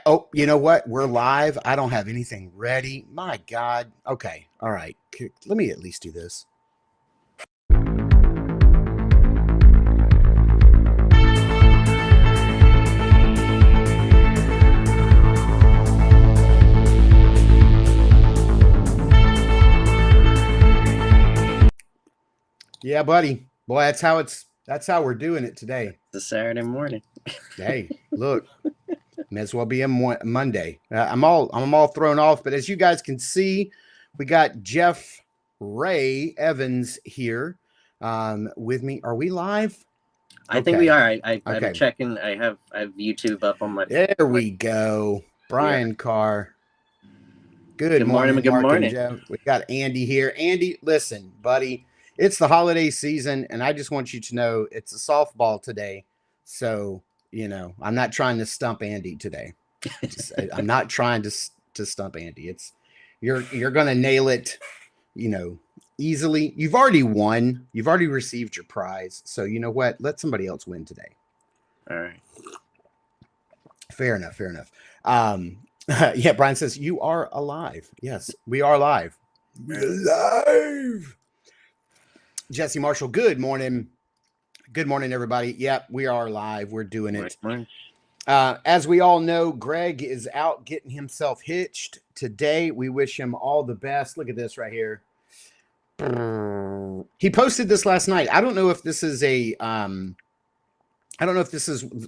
Oh, you know what? We're live. I don't have anything ready. My God. Okay. All right. Let me at least do this. Yeah, buddy. Boy, that's how we're doing it today. It's a Saturday morning. Hey, look. May as well be a Monday. I'm all thrown off, but as you guys can see, we got Jeff-Rey Evans here with me. Are we live? I think we are. I'm checking. I have YouTube up on my. There we go. Brian Carr. Good morning, Good Mark morning. and Jeff. We got Andy here. Andy, listen, buddy. It's the holiday season, and I just want you to know it's a softball today. So, I'm not trying to stump Andy today. I'm not trying to stump Andy. It's you're gonna nail it, easily. You've already won. You've already received your prize. So you know what? Let somebody else win today. All right. Fair enough. Yeah, Brian says you are alive. Yes, we are live. We're live. Jesse Marshall, good morning. Good morning, everybody. Yep, we are live. We're doing it. As we all know, Greg is out getting himself hitched today. We wish him all the best. Look at this right here. He posted this last night. I don't know if this is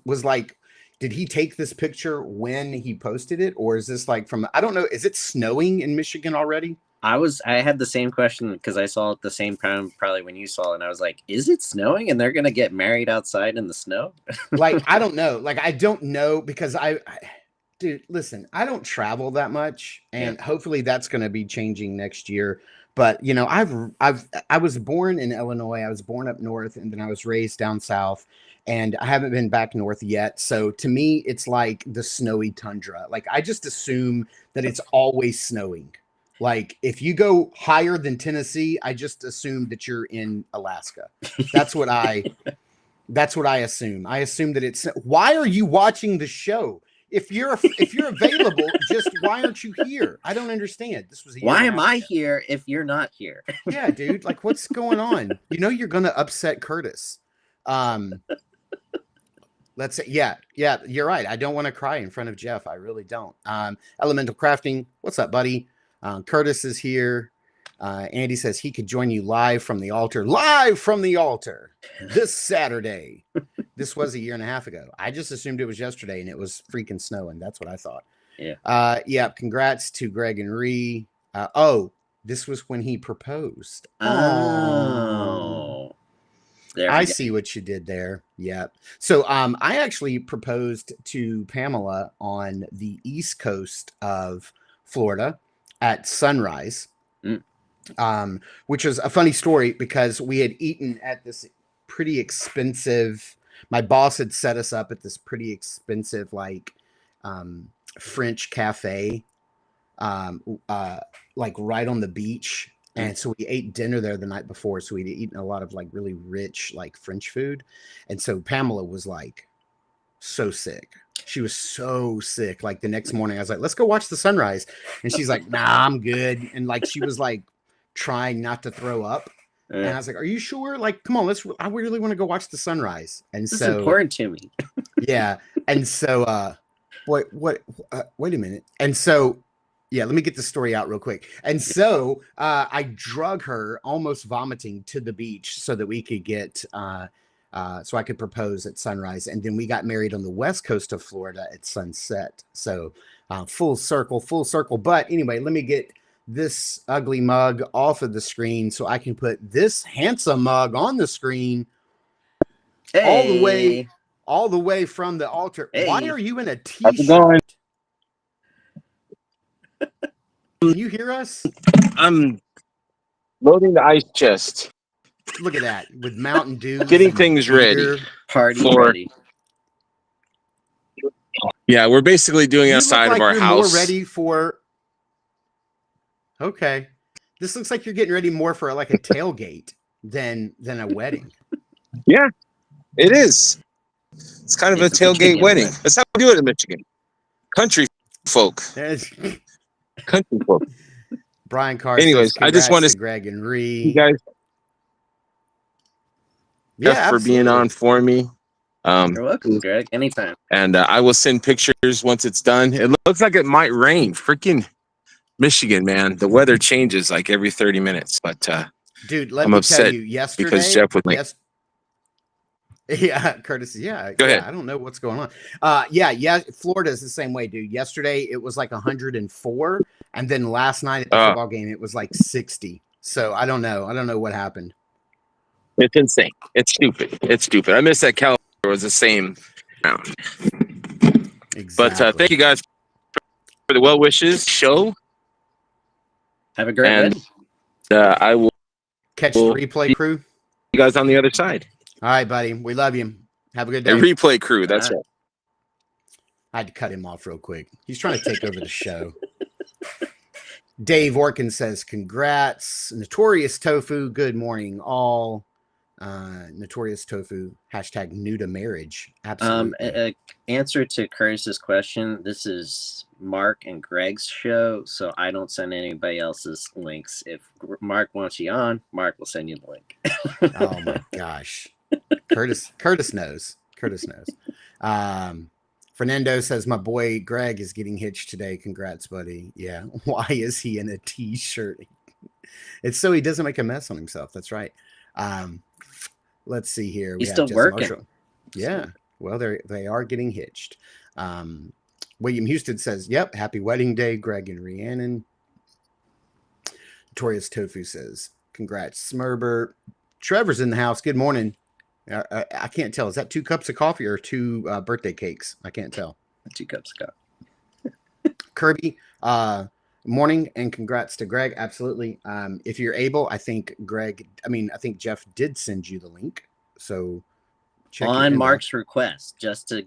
was like, did he take this picture when he posted it? Or is this like I don't know. Is it snowing in Michigan already? I had the same question because I saw it the same time probably when you saw it, and I was like, is it snowing and they're gonna get married outside in the snow? I don't know. I don't know because dude, listen, I don't travel that much, and hopefully that's gonna be changing next year. But I was born in Illinois, I was born up north, and then I was raised down south, and I haven't been back north yet. So to me, it's like the snowy tundra. I just assume that it's always snowing. If you go higher than Tennessee, I just assume that you're in Alaska. That's what I assume. I assume that it's. Why are you watching the show? If you're available, just why aren't you here? I don't understand. This was why am I here if you're not here? Yeah, dude. What's going on? You're gonna upset Curtis. Let's say, yeah, you're right. I don't want to cry in front of Jeff. I really don't. Elemental Crafting, what's up, buddy? Curtis is here. Andy says he could join you live from the altar this Saturday. This was a year and a half ago. I just assumed it was yesterday, and it was freaking snowing. That's what I thought. Yeah. Yeah. Congrats to Greg and Ree. This was when he proposed. Oh. I see what you did there. Yeah. So I actually proposed to Pamela on the east coast of Florida at sunrise, which was a funny story because we had eaten at this pretty expensive, my boss had set us up at this pretty expensive French cafe right on the beach. And so we ate dinner there the night before. So we'd eaten a lot of really rich French food. And so Pamela was so sick. She was so sick. The next morning I was like, let's go watch the sunrise. And she's like, nah, I'm good. And she was trying not to throw up. And I was like, are you sure? Come on, I really want to go watch the sunrise. And this is important to me. Yeah. And so, wait a minute. And so, yeah, let me get the story out real quick. And so I drug her almost vomiting to the beach so that we could get, so I could propose at sunrise. And then we got married on the west coast of Florida at sunset. So full circle. But anyway, let me get this ugly mug off of the screen so I can put this handsome mug on the screen. Hey. all the way from the altar. Hey. Why are you in a t-shirt? How's it going? Can you hear us? I'm loading the ice chest. Look at that with Mountain Dew. Getting things ready. Party ready. Yeah, we're basically doing outside of our house. More ready for. Okay, this looks like you're getting ready more for a tailgate than a wedding. Yeah, it is. It's kind of a tailgate wedding. That's how we do it in Michigan. country folk. There's Country folk. Brian Carr Anyways, says, I just want to to Greg and thank Ree. you guys Yeah, Jeff, for being on for me. You're welcome, Greg. Anytime. And I will send pictures once it's done. It looks like it might rain. Freaking Michigan, man. The weather changes like every 30 minutes. But Dude, let I'm me upset tell you, yesterday, because Jeff was like, yeah, Curtis, yeah, Go ahead. I don't know what's going on. Yeah, Florida's the same way, dude. Yesterday it was like 104, and then last night at the football game it was like 60. So I don't know what happened. it's insane. It's stupid. It's stupid. I miss that California was the same round. Exactly. But thank you guys for the well wishes show. Have a great And wedding. I will Catch the replay crew. you guys on the other side. All right, buddy. We love you. Have a good The day. replay crew. That's right. I had to cut him off real quick. He's trying to take over the show. Dave Orkin says, congrats. Notorious Tofu, good morning, all. Notorious Tofu, hashtag new to marriage. Absolutely. Answer to Curtis's question. This is Mark and Greg's show, so I don't send anybody else's links. If Mark wants you on, Mark will send you the link. Oh my gosh. Curtis knows. Fernando says, my boy Greg is getting hitched today. Congrats, buddy. Yeah. Why is he in a t-shirt? It's so he doesn't make a mess on himself. That's right. Let's see here. He's still working. Yeah. Well, they are getting hitched. William Houston says, yep. Happy wedding day, Greg and Rhiannon. Notorious Tofu says, congrats, Smurber. Trevor's in the house. Good morning. I can't tell. Is that 2 cups of coffee or 2 birthday cakes? I can't tell. 2 cups of coffee. Kirby, morning and congrats to Greg. Absolutely. If you're able, I think Jeff did send you the link. So check on Mark's request, just to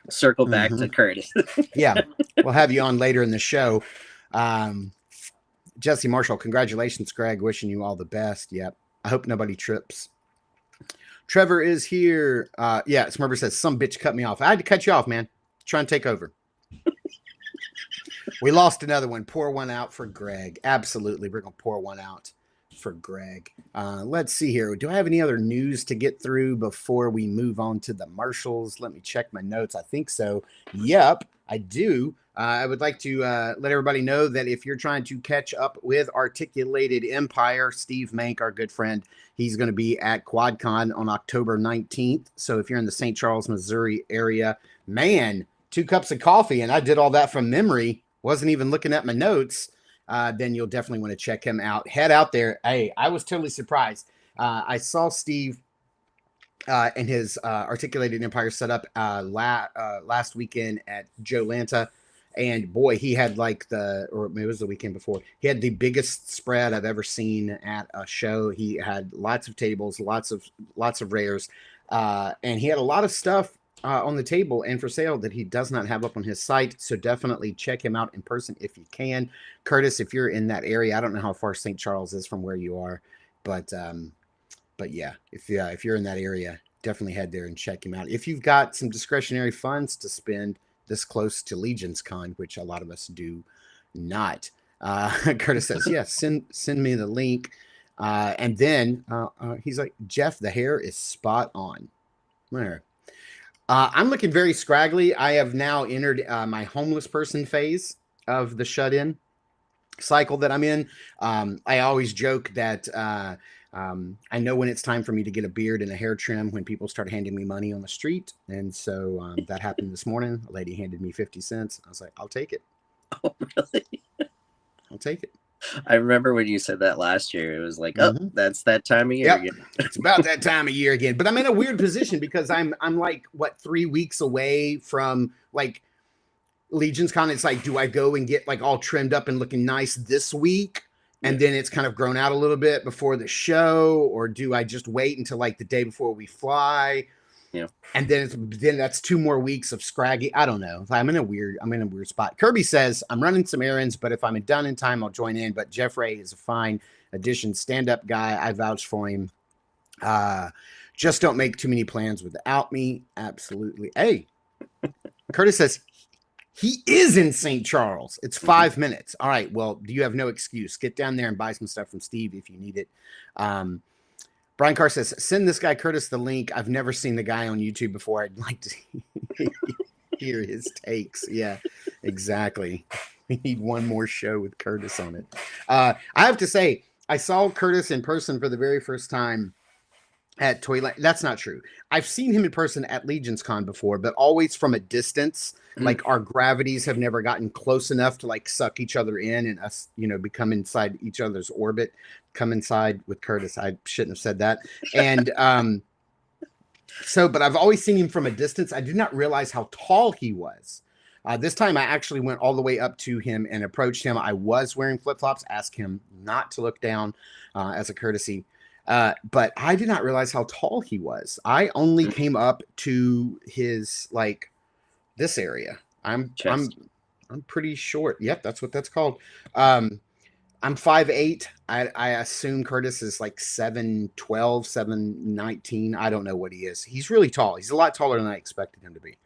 circle back to Curtis. Yeah, we'll have you on later in the show. Jesse Marshall, congratulations, Greg. Wishing you all the best. Yep. I hope nobody trips. Trevor is here. Yeah, Smurber says, some bitch cut me off. I had to cut you off, man. Try and take over. We lost another one. Pour one out for Greg. Absolutely. We're going to pour one out for Greg. Let's see here. Do I have any other news to get through before we move on to the Marshalls? Let me check my notes. I think so. Yep, I do. I would like to let everybody know that if you're trying to catch up with Articulated Empire, Steve Mank, our good friend, he's going to be at QuadCon on October 19th. So if you're in the St. Charles, Missouri area, man, 2 cups of coffee, and I did all that from memory, wasn't even looking at my notes, then you'll definitely want to check him out. Head out there. Hey, I was totally surprised. I saw Steve and his Articulated Empire set up last weekend at Joe Lanta. And boy, he had or maybe it was the weekend before, he had the biggest spread I've ever seen at a show. He had lots of tables, lots of rares, and he had a lot of stuff on the table and for sale that he does not have up on his site. So definitely check him out in person if you can. Curtis, if you're in that area, I don't know how far St. Charles is from where you are, but yeah, if you're in that area, definitely head there and check him out. If you've got some discretionary funds to spend this close to LegionsCon, which a lot of us do not. Curtis says, yes, send me the link. And then he's like, Jeff, the hair is spot on. There. I'm looking very scraggly. I have now entered my homeless person phase of the shut-in cycle that I'm in. I always joke that I know when it's time for me to get a beard and a hair trim when people start handing me money on the street. And so that happened this morning. A lady handed me 50 cents. I was like, I'll take it. Oh, really? I'll take it. I remember when you said that last year. It was like, oh, that's that time of year again. It's about that time of year again. But I'm in a weird position because I'm like, 3 weeks away from like LegionsCon. It's like, do I go and get like all trimmed up and looking nice this week? And then it's kind of grown out a little bit before the show, or do I just wait until like the day before we fly? Yeah. And then that's 2 more weeks of scraggy. I don't know. I'm in a weird spot. Kirby says, I'm running some errands, but if I'm done in time, I'll join in. But Jeff-Rey is a fine addition, stand-up guy. I vouch for him. Just don't make too many plans without me. Absolutely. Hey, Curtis says He is in St. Charles. It's 5 minutes. All right. Well, you have no excuse. Get down there and buy some stuff from Steve if you need it. Brian Carr says, send this guy Curtis the link. I've never seen the guy on YouTube before. I'd like to hear his takes. Yeah, exactly. We need one more show with Curtis on it. I have to say, I saw Curtis in person for the very first time at Toyland. That's not true. I've seen him in person at LegionsCon before, but always from a distance. Like our gravities have never gotten close enough to like suck each other in and us, become inside each other's orbit. Come inside with Curtis. I shouldn't have said that. And but I've always seen him from a distance. I did not realize how tall he was. This time I actually went all the way up to him and approached him. I was wearing flip-flops, asked him not to look down as a courtesy. But I did not realize how tall he was. I only came up to his this area. I'm pretty short. Yep, that's what that's called. I'm 5'8". I assume Curtis is like 7'12", 7'19". I don't know what he is. He's really tall. He's a lot taller than I expected him to be.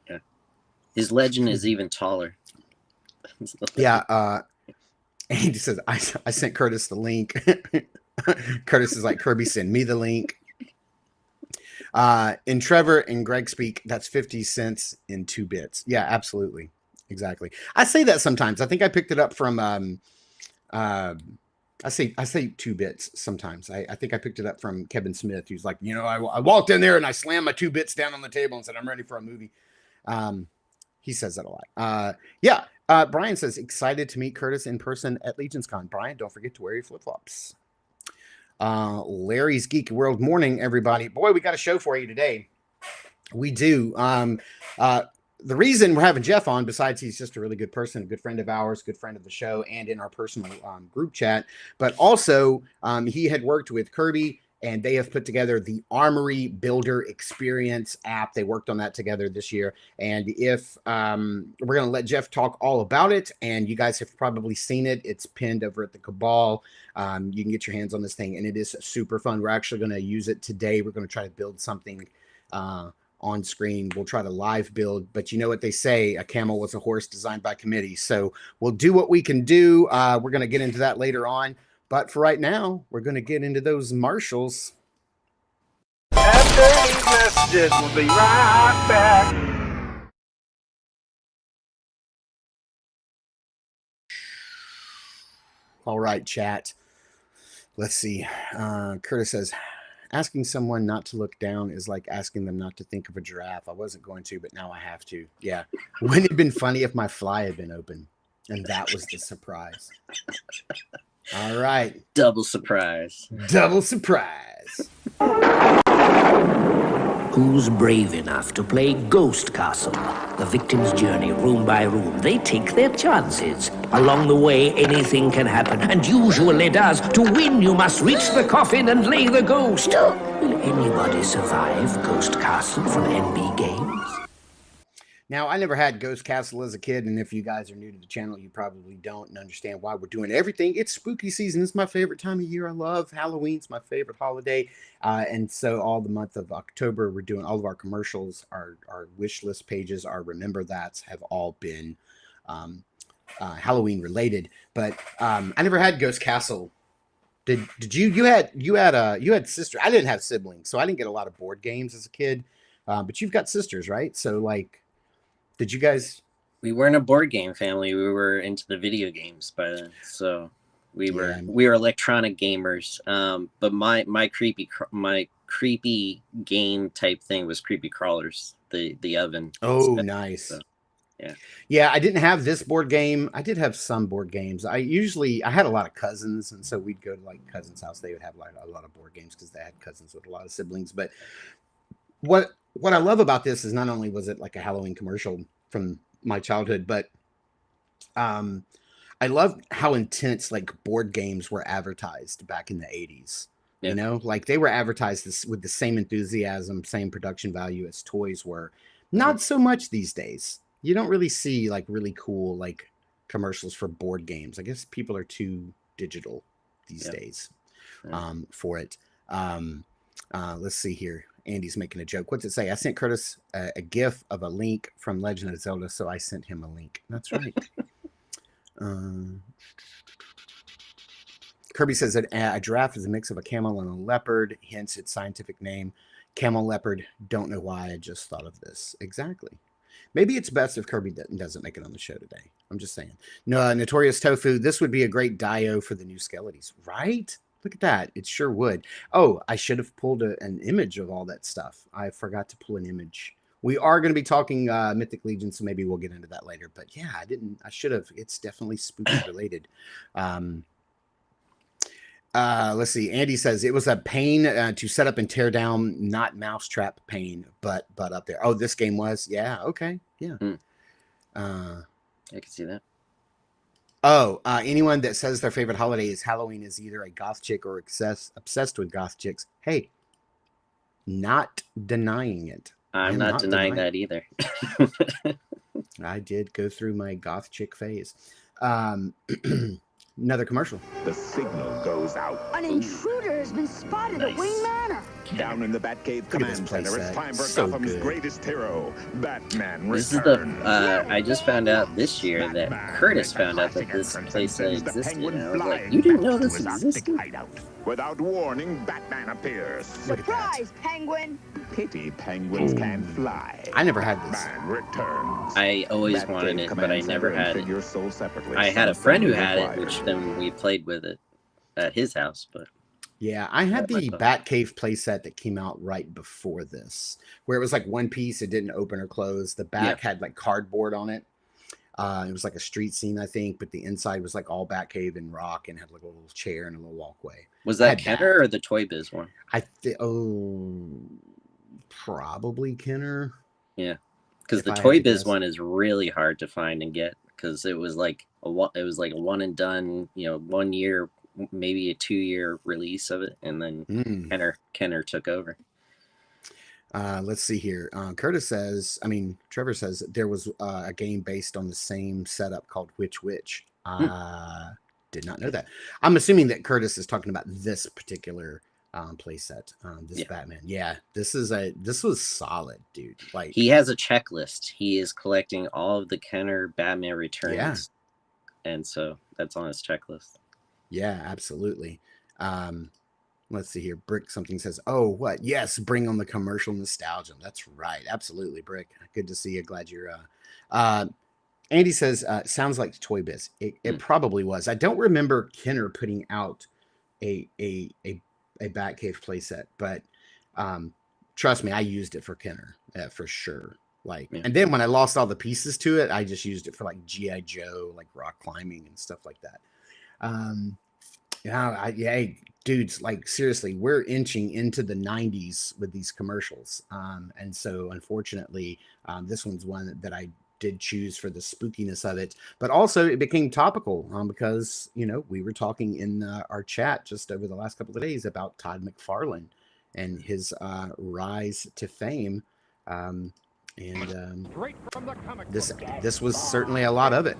Yeah. His legend is even taller. Yeah. And he says, I sent Curtis the link. Curtis is like, Kirby, send me the link. And Trevor and Greg speak, that's 50 cents in 2 bits. Yeah, absolutely. Exactly. I say that sometimes. I think I picked it up from I say 2 bits sometimes. I think I picked it up from Kevin Smith, who's like, I walked in there and I slammed my 2 bits down on the table and said, I'm ready for a movie. He says that a lot. Yeah. Brian says, excited to meet Curtis in person at LegionsCon. Brian, don't forget to wear your flip-flops. Larry's Geek World morning, everybody. Boy, we got a show for you today. We do. The reason we're having Jeff on, besides he's just a really good person, a good friend of ours, good friend of the show, and in our personal group chat, but also he had worked with Kirby, and they have put together the Armory Builder Experience app. They worked on that together this year. And if we're going to let Jeff talk all about it, and you guys have probably seen it. It's pinned over at the Cabal. You can get your hands on this thing, and it is super fun. We're actually going to use it today. We're going to try to build something on screen. We'll try to live build, but you know what they say, a camel was a horse designed by committee. So we'll do what we can do. We're going to get into that later on. But for right now, we're going to get into those Marshalls. After these messages, we'll be right back. All right, chat. Let's see. Curtis says, asking someone not to look down is like asking them not to think of a giraffe. I wasn't going to, but now I have to. Yeah. Wouldn't it have been funny if my fly had been open? And that was the surprise. All right. Double surprise. Double surprise. Who's brave enough to play Ghost Castle? The victim's journey room by room. They take their chances. Along the way, anything can happen, and usually does. To win, you must reach the coffin and lay the ghost. Will anybody survive Ghost Castle from NB Games? Now, I never had Ghost Castle as a kid, and if you guys are new to the channel, you probably don't understand why we're doing everything. It's spooky season. It's my favorite time of year. I love Halloween's my favorite holiday. And so all the month of October, we're doing all of our commercials, our wish list pages, our Remember That's have all been Halloween related. But I never had Ghost Castle. Did you? You had sister. I didn't have siblings, so I didn't get a lot of board games as a kid. But you've got sisters, right? So like, did you guys? We weren't a board game family. We were into the video games by then. So we were electronic gamers. But my creepy game type thing was Creepy Crawlers, the oven. Oh, nice. So, yeah. Yeah, I didn't have this board game. I did have some board games. I had a lot of cousins, and so we'd go to like cousins' house. They would have like a lot of board games because they had cousins with a lot of siblings. But what I love about this is not only was it like a Halloween commercial from my childhood, but I love how intense like board games were advertised back in the 80s. Yeah. You know, like they were advertised with the same enthusiasm, same production value as toys were. Not so much these days. You don't really see like really cool like commercials for board games. I guess people are too digital these days for it. Let's see here. Andy's making a joke. What's it say? I sent Curtis a GIF of a link from Legend of Zelda, so I sent him a link. That's right. Kirby says that a giraffe is a mix of a camel and a leopard, hence its scientific name. Camel leopard. Don't know why. I just thought of this. Exactly. Maybe it's best if Kirby doesn't make it on the show today. I'm just saying. No, Notorious Tofu. This would be a great dio for the new Skellities, right? Look at that. It sure would. Oh, I should have pulled an image of all that stuff. I forgot to pull an image. We are going to be talking Mythic Legion, so maybe we'll get into that later. But yeah, I should have. It's definitely spooky related. Let's see. Andy says it was a pain to set up and tear down, not mousetrap pain, but up there. Oh, this game was? Yeah. Okay. Yeah. I can see that. Oh, anyone that says their favorite holiday is Halloween is either a goth chick or obsessed with goth chicks. Hey, not denying it. I'm not denying that either. I did go through my goth chick phase. Another commercial. The signal goes out. An intruder has been spotted at Wayne Manor. Down in the Batcave Command Center, it's time for Gotham's greatest hero, Batman This Returns. is the, I just found out this year that Curtis found out that this place existed. And I was like, you didn't know this existed? Without warning, Batman appears. Surprise, Penguin! Pity penguins can fly. I never had this. Batman Returns. I always wanted it, but I never had it. I had a friend who had it, which then we played with it at his house, but... Yeah, I had the Batcave playset that came out right before this, where it was like one piece, it didn't open or close. The back had like cardboard on it. It was like a street scene, I think, but the inside was like all Batcave and rock and had like a little chair and a little walkway. Was that Kenner or the Toy Biz one? Probably Kenner. Yeah, because the Toy Biz one is really hard to find and get because it was like a one and done, 1 year, maybe a 2-year release of it, and then Kenner took over. Let's see here. Trevor says that there was a game based on the same setup called Which Witch. Did not know that. I'm assuming that Curtis is talking about this particular playset. Batman. Yeah, this was solid, dude. Like he has a checklist. He is collecting all of the Kenner Batman Returns. Yeah. And so that's on his checklist. Yeah, absolutely. Let's see here. Brick something says, oh, what? Yes, bring on the commercial nostalgia. That's right. Absolutely, Brick. Good to see you. Glad you're Andy says, sounds like Toy Biz. It probably was. I don't remember Kenner putting out a Batcave playset, but trust me, I used it for Kenner for sure. And then when I lost all the pieces to it, I just used it for like G.I. Joe, like rock climbing and stuff like that. Dudes, like seriously, we're inching into the 90s with these commercials. And so unfortunately, this one's one that I did choose for the spookiness of it, but also it became topical because, we were talking in our chat just over the last couple of days about Todd McFarlane and his rise to fame. This was certainly a lot of it.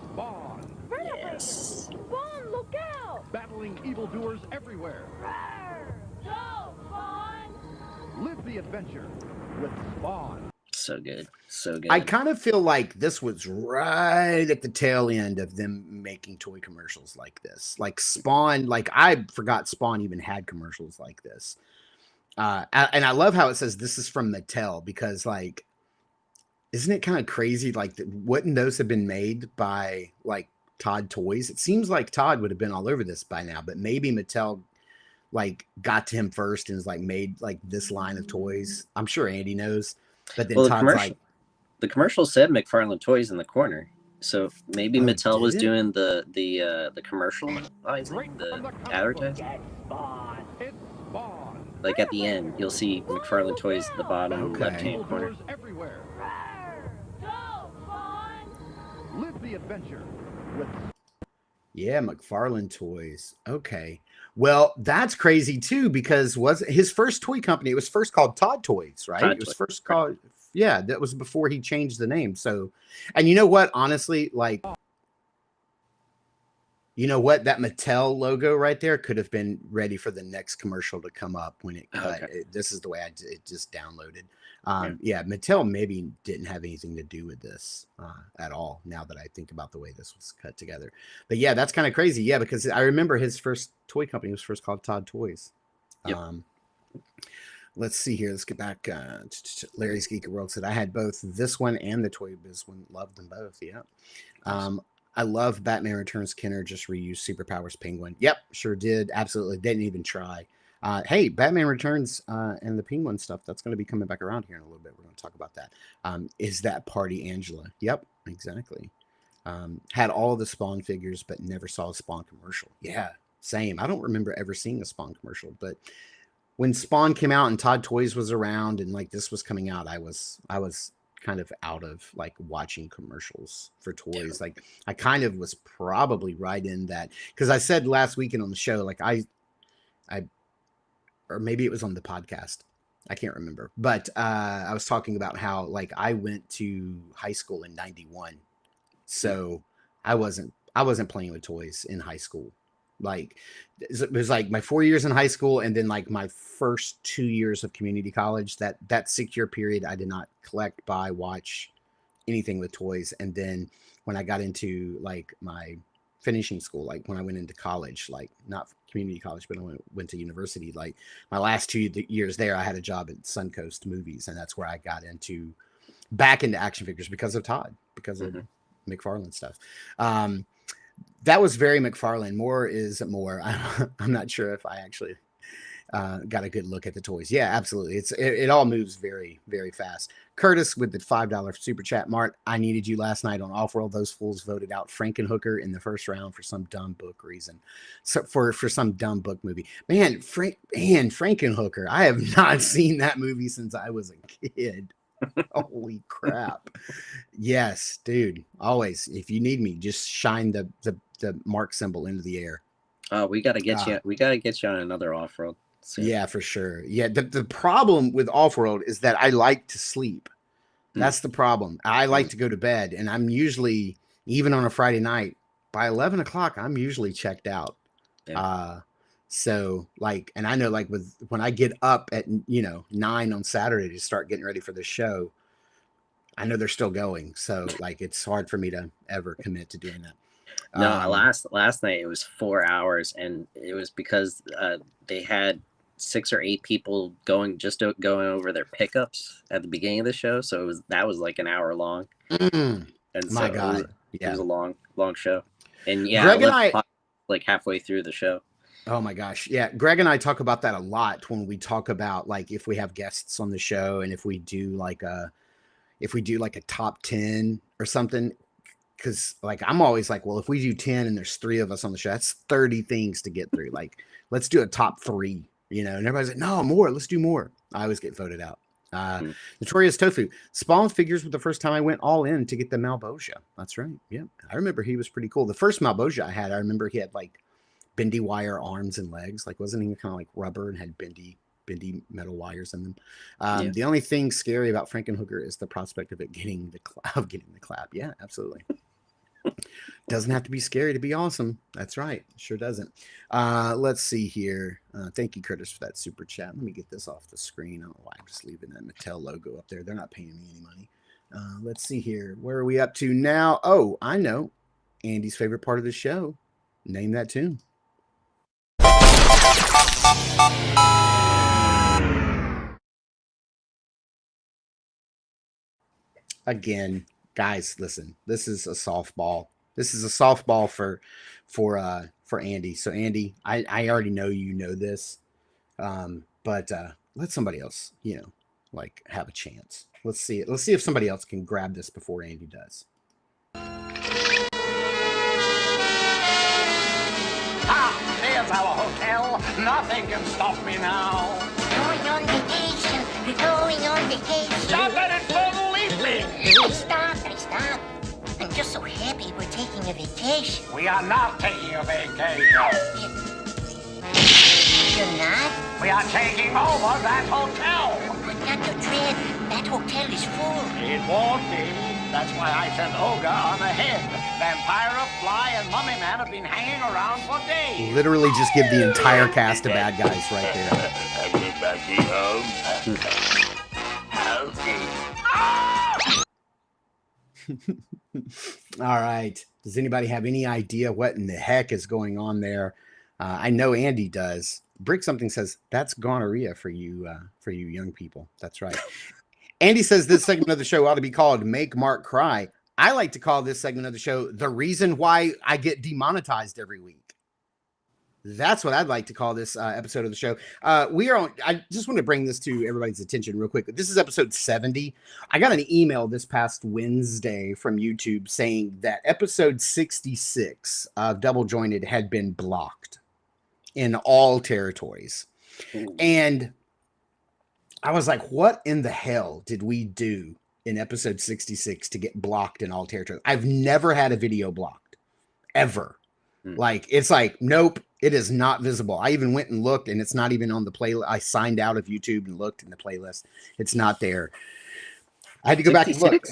Yes. Spawn, look out! Battling evildoers everywhere. Go, Spawn! Live the adventure with Spawn. So good. I kind of feel like this was right at the tail end of them making toy commercials like this. Like Spawn, like I forgot Spawn even had commercials like this. And I love how it says this is from Mattel because like, isn't it kind of crazy? Like, wouldn't those have been made by like Todd Toys? It seems like Todd would have been all over this by now, but maybe Mattel like got to him first and was like made like this line of toys. I'm sure Andy knows, but then Todd's the commercial said McFarlane Toys in the corner, so maybe Mattel was doing the commercial, the advertising. Like at the end, you'll see McFarlane Toys at the bottom left-hand corner. Live the adventure with... Yeah, McFarlane Toys. Okay. Well, that's crazy too, because was his first toy company, it was first called Todd Toys, right? It was first called, yeah, that was before he changed the name. So, and you know what, honestly, like, You know what? That Mattel logo right there could have been ready for the next commercial to come up when it cut. Okay. This is the way it just downloaded. Yeah, Mattel maybe didn't have anything to do with this at all. Now that I think about the way this was cut together, but yeah, that's kind of crazy. Yeah, because I remember his first toy company was first called Todd Toys. Yep. Let's see here. Let's get back. Larry's Geek World said I had both this one and the Toy Biz one. Loved them both. Yeah. I love Batman Returns. Kenner just reused Superpowers Penguin. Yep, sure did. Absolutely. Didn't even try. Hey, Batman Returns and the Penguin stuff, that's going to be coming back around here in a little bit. We're going to talk about that. Is that Party Angela? Yep, exactly. Had all of the Spawn figures, but never saw a Spawn commercial. Yeah, same. I don't remember ever seeing a Spawn commercial, but when Spawn came out and Todd Toys was around and like this was coming out, I was kind of out of like watching commercials for toys. Like I kind of was probably right in that, because I said last weekend on the show, like I or maybe it was on the podcast, I can't remember, but I was talking about how like I went to high school in 91, so I wasn't playing with toys in high school. Like it was like my 4 years in high school and then like my first 2 years of community college. That 6 year period, I did not collect, buy, watch anything with toys. And then when I got into like my finishing school, like when I went into college, like not community college, but I went to university, like my last 2 years there, I had a job at Suncoast Movies, and that's where I got back into action figures because of Todd, because of McFarlane stuff. That was very McFarlane. More is more. I'm not sure if I actually got a good look at the toys. Yeah, absolutely. It all moves very, very fast. Curtis with the $5 super chat. Mart, I needed you last night on Off-World. Those fools voted out Frankenhooker in the first round for some dumb book reason. So for some dumb book movie. Man, Frankenhooker. I have not seen that movie since I was a kid. Holy crap. Yes, dude. Always. If you need me, just shine the mark symbol into the air. We gotta get you. We gotta get you on another off-road. Yeah, for sure. Yeah, the problem with off-road is that I like to sleep. That's the problem. I like to go to bed, and I'm usually, even on a Friday night, by 11 o'clock, I'm usually checked out. Yeah. So like, and I know like when I get up at 9 on Saturday to start getting ready for the show, I know they're still going. So like, it's hard for me to ever commit to doing that. No, last night it was 4 hours, and it was because they had 6 or 8 people going over their pickups at the beginning of the show. So that was like an hour long. And my God, it was a long show. And yeah, Greg and I like halfway through the show. Oh my gosh. Yeah. Greg and I talk about that a lot when we talk about like if we have guests on the show and if we do like a top 10 or something. Cause like I'm always like, well, if we do 10 and there's 3 of us on the show, that's 30 things to get through. Like, let's do a top 3, and everybody's like, no, more, let's do more. I always get voted out. Notorious Tofu. Spawn figures was the first time I went all in to get the Malbosia. That's right. Yeah. I remember he was pretty cool. The first Malbosia I had, I remember he had like bendy wire arms and legs. Like, wasn't he kind of like rubber and had bendy metal wires in them? The only thing scary about Frankenhooker is the prospect of it getting the clap. Yeah, absolutely. Doesn't have to be scary to be awesome. That's right. Sure doesn't. Let's see here. Thank you, Curtis, for that super chat. Let me get this off the screen. I don't know why I'm just leaving that Mattel logo up there. They're not paying me any money. Let's see here. Where are we up to now? Oh, I know. Andy's favorite part of the show. Name that tune. Again, guys, listen. This is a softball. This is a softball for Andy. So Andy, I already know you know this, but let somebody else, like have a chance. Let's see it. Let's see if somebody else can grab this before Andy does. There's our hotel. Nothing can stop me now. Going on vacation. We're going on vacation. Stop that infernal leaflet! Stop. I'm just so happy we're taking a vacation. We are not taking a vacation. You're not? We are taking over that hotel. But Dr. Dredd, that hotel is full. It won't be. That's why I sent Olga on ahead. Vampire, a fly, and mummy man have been hanging around for days. Literally just give the entire cast of bad guys right there. Everybody home? All right. Does anybody have any idea what in the heck is going on there? I know Andy does. Brick something says that's gonorrhea for you young people. That's right. Andy says this segment of the show ought to be called Make Mark Cry. I like to call this segment of the show the reason why I get demonetized every week. That's what I'd like to call this episode of the show. I just want to bring this to everybody's attention real quick. This is episode 70. I got an email this past Wednesday from YouTube saying that episode 66 of Double Jointed had been blocked in all territories. And I was like, what in the hell did we do in episode 66 to get blocked in all territories? I've never had a video blocked, ever. Like, it's like, nope, it is not visible. I even went and looked, and it's not even on the playlist. I signed out of YouTube and looked in the playlist. It's not there. I had to go 66? Back and look.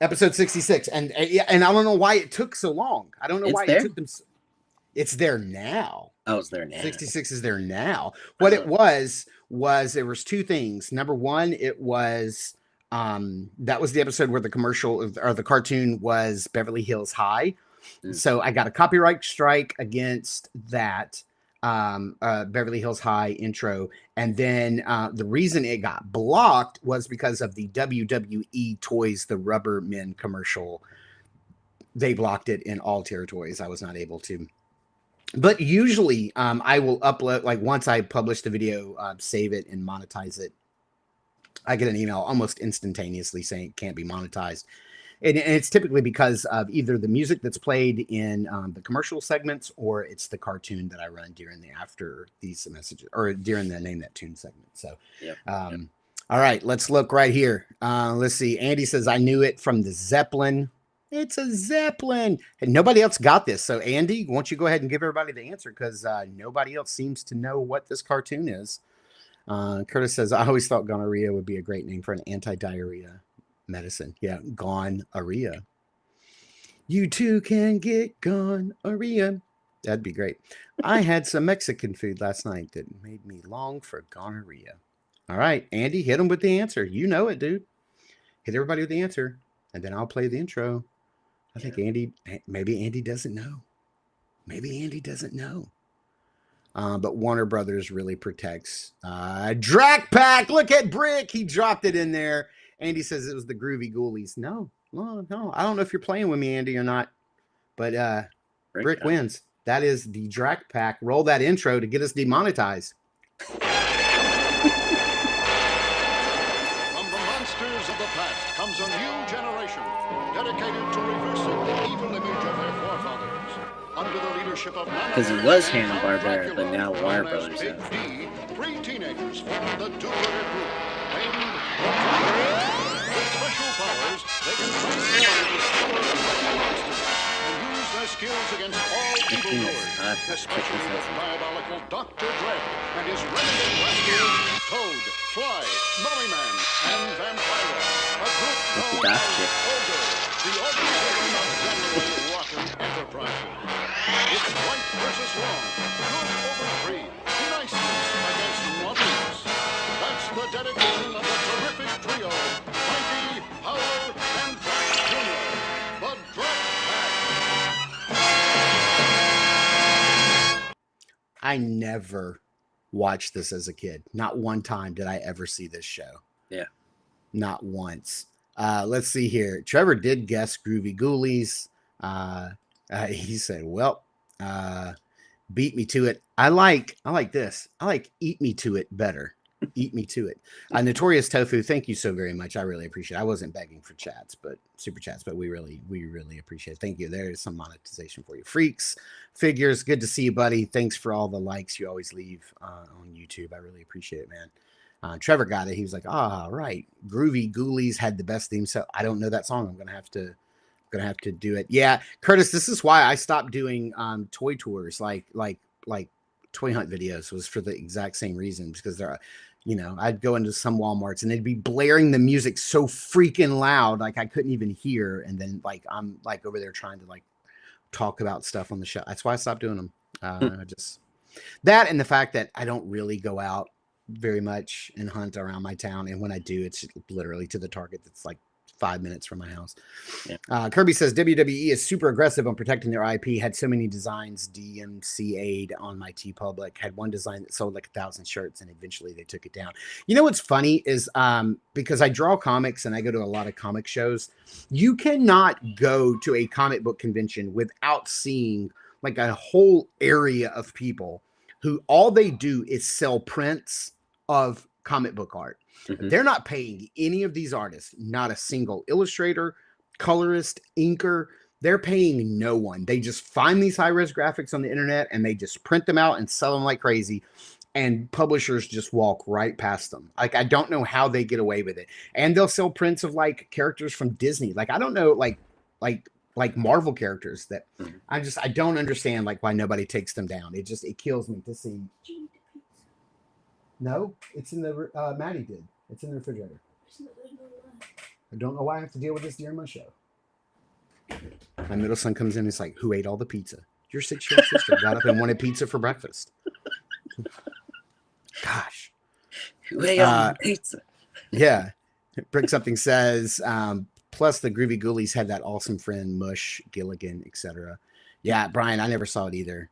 Episode 66. And I don't know why it took so long. I don't know why it took them. It's there now. Oh, it's there now. 66 is there now. What it was there was two things. Number one, it was that was the episode where the commercial or the cartoon was Beverly Hills High. So I got a copyright strike against that Beverly Hills High intro. And then the reason it got blocked was because of the WWE Toys the Rubber Men commercial. They blocked it in all territories. I was not able to. But usually I will upload, like once I publish the video, save it and monetize it. I get an email almost instantaneously saying it can't be monetized. And it's typically because of either the music that's played in the commercial segments or it's the cartoon that I run during the after these messages or during the Name That Tune segment. So, all right, let's look right here. Let's see. Andy says, I knew it from the Zeppelin. It's a Zeppelin. And nobody else got this. So, Andy, why don't you go ahead and give everybody the answer because nobody else seems to know what this cartoon is. Curtis says, I always thought gonorrhea would be a great name for an anti-diarrhea medicine. Yeah, gonorrhea. You too can get gonorrhea. That'd be great. I had some Mexican food last night that made me long for gonorrhea. All right, Andy, hit him with the answer. You know it, dude. Hit everybody with the answer, and then I'll play the intro. I think maybe Andy doesn't know. Maybe Andy doesn't know. But Warner Brothers really protects Drac Pack. Look at Brick. He dropped it in there. Andy says it was the Groovy Ghoulies. No. I don't know if you're playing with me, Andy, or not. But Brick wins. That is the Drac Pack. Roll that intro to get us demonetized. From the monsters of the past comes a new generation dedicated to reversing the evil image of their forefathers. Under the leadership of because it was Hanna-Barbera, but now Warner Brothers has. Three teenagers form the do-gooder group named with special powers, they can transform into stellar monsters and use their skills against all evildoers, especially the diabolical Dr. Dread and his renegade rascals Toad, Fly, Mummy Man, and Vampire. A group known as Ogre, the organization of generally rotten enterprises. It's right versus wrong, good over free, niceness against naughtiness. That's the dedication of the terrific trio, Frankie, Howler, and Drac Jr., the Drac Pack. I never watched this as a kid. Not one time did I ever see this show. Yeah. Not once. Let's see here. Trevor did guess Groovy Ghoulies. He said, well, beat me to it. I like this. I like eat me to it better. Eat me to it. Notorious Tofu, thank you so very much. I really appreciate it. I wasn't begging for chats, but super chats, but we really appreciate it. Thank you. There's some monetization for you. Freaks, Figures, good to see you, buddy. Thanks for all the likes you always leave on YouTube. I really appreciate it, man. Trevor got it. He was like, right. Groovy Ghoulies had the best theme. So I don't know that song. I'm going to have to do it. Yeah. Curtis, this is why I stopped doing toy tours, like toy hunt videos, was for the exact same reason, because You know, I'd go into some Walmarts and they'd be blaring the music so freaking loud, like I couldn't even hear. And then like I'm like over there trying to like talk about stuff on the show. That's why I stopped doing them. Just that, and the fact that I don't really go out very much and hunt around my town. And when I do, it's literally to the target that's like 5 minutes from my house. Yeah. Kirby says WWE is super aggressive on protecting their IP. Had so many designs DMCA'd on my TeePublic. Had one design that sold like 1,000 shirts, and eventually they took it down. You know what's funny is because I draw comics and I go to a lot of comic shows, you cannot go to a comic book convention without seeing like a whole area of people who all they do is sell prints of comic book art. They're not paying any of these artists, not a single illustrator, colorist, inker. They're paying no one. They just find these high-res graphics on the internet and they just print them out and sell them like crazy. And publishers just walk right past them. Like, I don't know how they get away with it. And they'll sell prints of like characters from Disney. Like, I don't know, like Marvel characters that I don't understand like why nobody takes them down. It kills me to see. No, it's in the Maddie did. It's in the refrigerator. I don't know why I have to deal with this during my show. My middle son comes in and he's like, who ate all the pizza? Your 6-year-old sister got up and wanted pizza for breakfast. Gosh. Who ate all the pizza? Yeah. Brick Something says, plus the Groovy Ghoulies had that awesome friend, Mush, Gilligan, etc. Yeah, Brian, I never saw it either.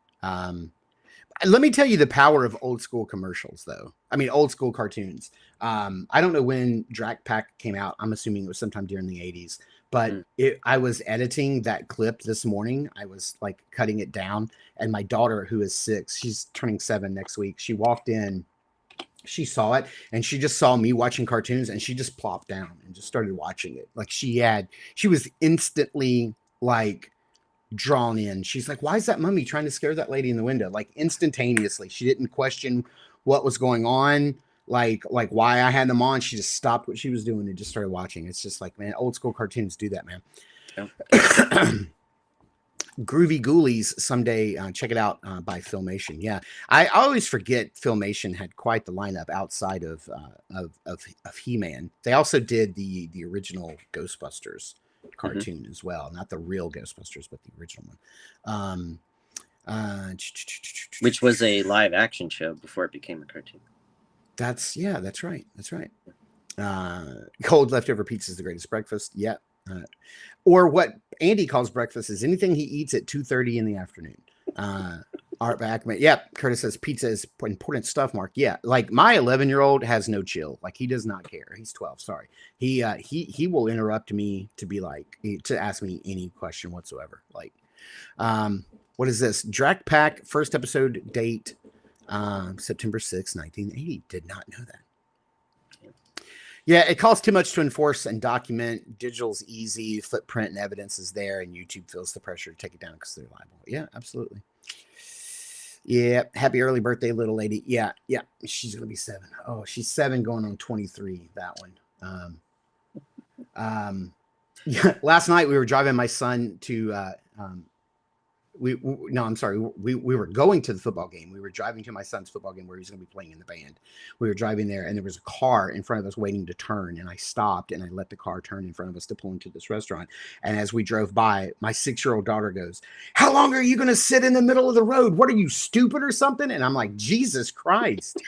Let me tell you the power of old school commercials, though. I mean, old school cartoons. I don't know when Drac Pack came out. I'm assuming it was sometime during the 80s. But I was editing that clip this morning. I was like cutting it down. And my daughter, who is 6, she's turning 7 next week. She walked in. She saw it and she just saw me watching cartoons and she just plopped down and just started watching it. Like she was instantly like drawn in. She's like, why is that mummy trying to scare that lady in the window? Like instantaneously. She didn't question what was going on. Like why I had them on. She just stopped what she was doing and just started watching. It's just like, man, old school cartoons do that, man. Yeah. Groovy Ghoulies someday. Check it out by Filmation. Yeah, I always forget Filmation had quite the lineup outside of He-Man. They also did the original Ghostbusters cartoon as well, not the real Ghostbusters, but the original one. Which was a live action show before it became a cartoon. That's right. That's right. Cold leftover pizza is the greatest breakfast. Yeah. Or what Andy calls breakfast is anything he eats at 2:30 in the afternoon. Art Backman. Yeah. Curtis says pizza is important stuff, Mark. Yeah. Like my 11-year-old has no chill. Like he does not care. He's 12. Sorry. He will interrupt me to be like, to ask me any question whatsoever. Like, what is this? Drac Pack first episode date, September 6, 1980. Did not know that. Yeah, it costs too much to enforce and document. Digital's easy, footprint and evidence is there, and YouTube feels the pressure to take it down because they're liable. Yeah, absolutely. Yeah, happy early birthday, little lady. Yeah, she's gonna be 7. Oh, she's 7 going on 23. That one. Yeah, last night we were driving my son to we were going to the football game. We were driving to my son's football game where he's going to be playing in the band. We were driving there and there was a car in front of us waiting to turn. And I stopped and I let the car turn in front of us to pull into this restaurant. And as we drove by, my 6-year-old daughter goes, how long are you going to sit in the middle of the road? What are you, stupid or something? And I'm like, Jesus Christ,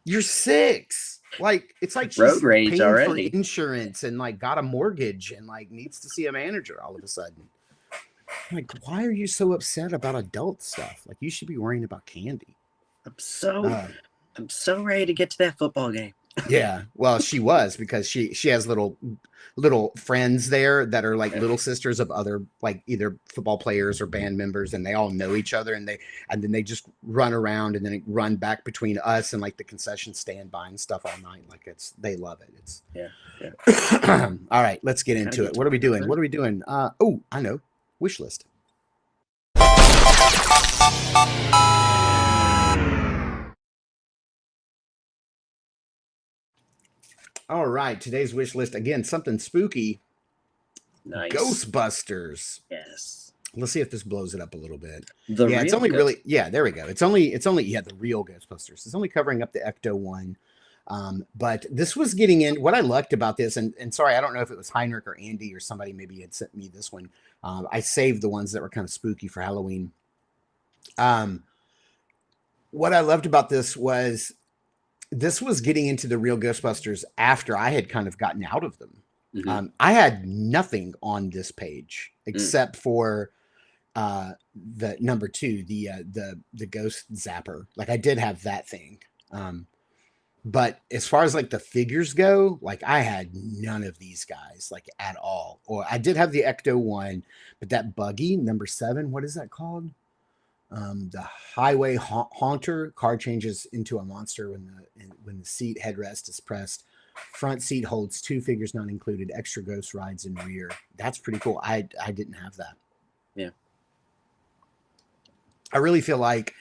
you're 6. Like, it's like she's road rage paying already for insurance and like got a mortgage and like needs to see a manager all of a sudden. Like, why are you so upset about adult stuff? Like, you should be worrying about candy. I'm so ready to get to that football game. Yeah, well, she was because she has little friends there that are like little sisters of other like either football players or band members, and they all know each other, and then they just run around and then run back between us and like the concession stand buying stuff all night. Like they love it. It's yeah. All right, let's get into it. What are we doing? Oh, I know. Wish list. All right, today's wish list again, something spooky. Nice. Ghostbusters. Yes. Let's see if this blows it up a little bit. The yeah, it's real only Ghost- really, yeah, there we go. It's only, yeah, the real Ghostbusters. It's only covering up the Ecto one. But this was getting in. What I liked about this, and sorry, I don't know if it was Heinrich or Andy or somebody maybe had sent me this one. I saved the ones that were kind of spooky for Halloween. What I loved about this was getting into the real Ghostbusters after I had kind of gotten out of them. Mhm. I had nothing on this page except for the number 2, the ghost zapper. Like I did have that thing. But as far as like the figures go, like I had none of these guys like at all. Or I did have the Ecto one, but that buggy number 7, what is that called? The highway haunter. Car changes into a monster when the seat headrest is pressed. Front seat holds 2 figures not included. Extra ghost rides in rear. That's pretty cool. I didn't have that. Yeah. I really feel like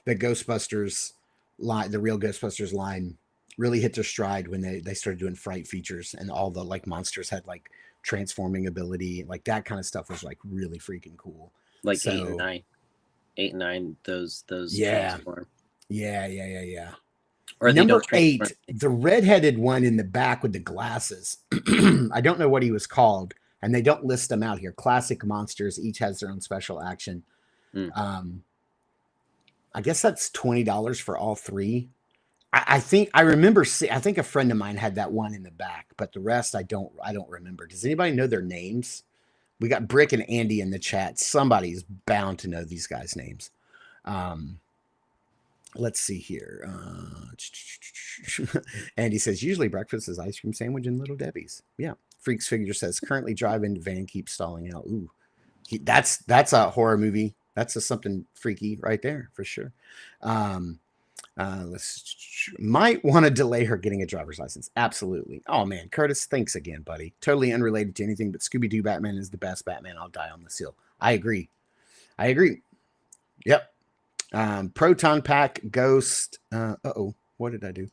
the Ghostbusters line, the real Ghostbusters line, really hit their stride when they started doing fright features, and all the like monsters had like transforming ability. Like that kind of stuff was like really freaking cool. Like So, 8 and 9, those Yeah. transform. Yeah. Or they Number don't transform. 8, the redheaded one in the back with the glasses. I don't know what he was called, and they don't list them out here. Classic monsters, each has their own special action. I guess that's $20 for all 3. I think I remember. I think a friend of mine had that one in the back, but the rest I don't remember. Does anybody know their names? We got Brick and Andy in the chat. Somebody's bound to know these guys' names. Let's see here. Andy says usually breakfast is ice cream sandwich and Little Debbie's. Yeah. Freaks Figure says currently driving van keeps stalling out. Ooh, that's a horror movie. That's something freaky right there for sure. Might want to delay her getting a driver's license. Absolutely. Oh man, Curtis, thanks again, buddy. Totally unrelated to anything, but Scooby-Doo Batman is the best Batman. I'll die on this hill. I agree. Yep. Proton Pack, Ghost. What did I do?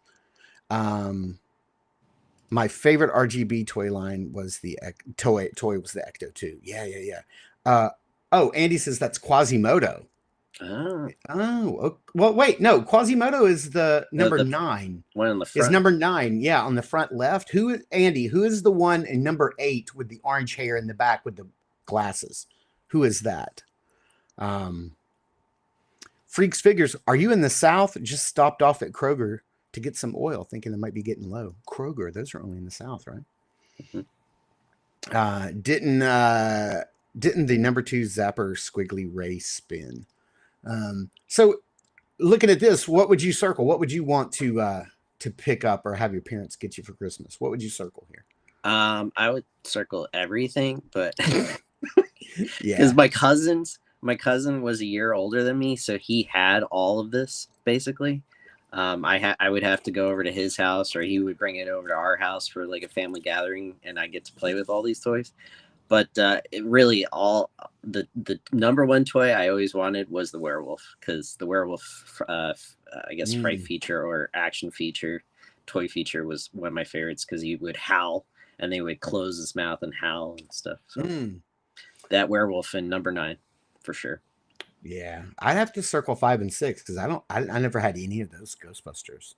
My favorite RGB toy line was the toy was the Ecto 2. Yeah. Andy says that's Quasimodo. Oh, well, wait, no, Quasimodo is the number 9. One on the front. Is number 9, yeah, on the front left. Andy, who is the one in number 8 with the orange hair in the back with the glasses? Who is that? Freaks Figures, are you in the South? Just stopped off at Kroger to get some oil, thinking it might be getting low. Kroger, those are only in the South, right? Mm-hmm. Didn't the number 2 Zapper Squiggly Ray spin? So looking at this, what would you circle? What would you want to pick up or have your parents get you for Christmas? What would you circle here? I would circle everything, but yeah, because my cousin was a year older than me, so he had all of this basically. I would have to go over to his house, or he would bring it over to our house for like a family gathering, and I get to play with all these toys. But it really all the number 1 toy I always wanted was the werewolf, because the werewolf, I guess fright feature or action feature, toy feature was one of my favorites, because he would howl and they would close his mouth and howl and stuff. So that werewolf in number 9 for sure. Yeah, I'd have to circle 5 and 6 because I never had any of those Ghostbusters.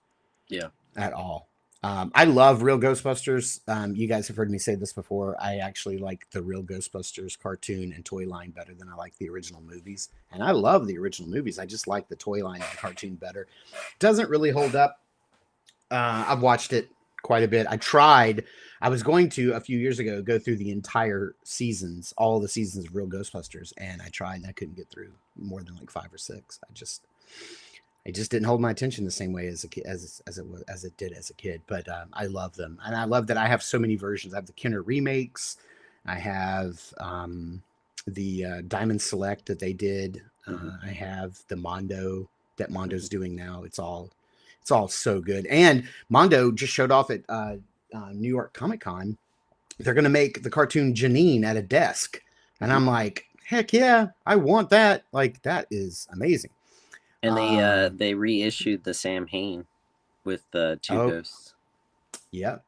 Yeah, at all. I love real Ghostbusters. You guys have heard me say this before. I actually like the real Ghostbusters cartoon and toy line better than I like the original movies. And I love the original movies. I just like the toy line and the cartoon better. Doesn't really hold up. I've watched it quite a bit. I was going to a few years ago go through the entire seasons, all the seasons of real Ghostbusters, and I tried and I couldn't get through more than like 5 or 6. It just didn't hold my attention the same way as a kid, as it did as a kid. But I love them, and I love that I have so many versions. I have the Kenner remakes. I have the Diamond Select that they did. I have the Mondo that Mondo's doing now. It's all so good. And Mondo just showed off at New York Comic Con. They're going to make the cartoon Janine at a desk, and I'm like, heck yeah, I want that. Like that is amazing. And they reissued the Sam Hain with the 2 ghosts. Yeah.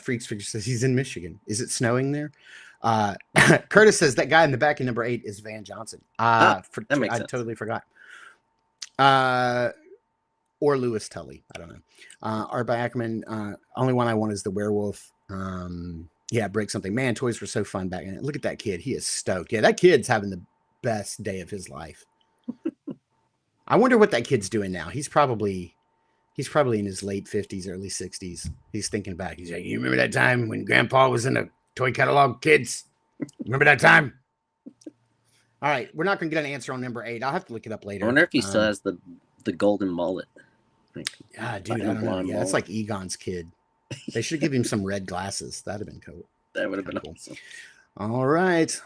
Freaks Figure says he's in Michigan. Is it snowing there? Curtis says that guy in the back in number 8 is Van Johnson. That makes I sense. totally forgot. Or Lewis Tully. I don't know. Art by Ackerman. Only one I want is the werewolf. Yeah, break something. Man, toys were so fun back then. Look at that kid. He is stoked. Yeah, that kid's having the best day of his life. I wonder what that kid's doing now. He's probably in his late 50s, early 60s. He's thinking back. He's like, you remember that time when Grandpa was in a toy catalog, kids? Remember that time? All right, we're not going to get an answer on number 8. I'll have to look it up later. I wonder if he still has the golden mullet. Dude, I don't know. Yeah, that's like Egon's kid. They should give him some red glasses. That'd have been cool. That would have been cool. Awesome. All right.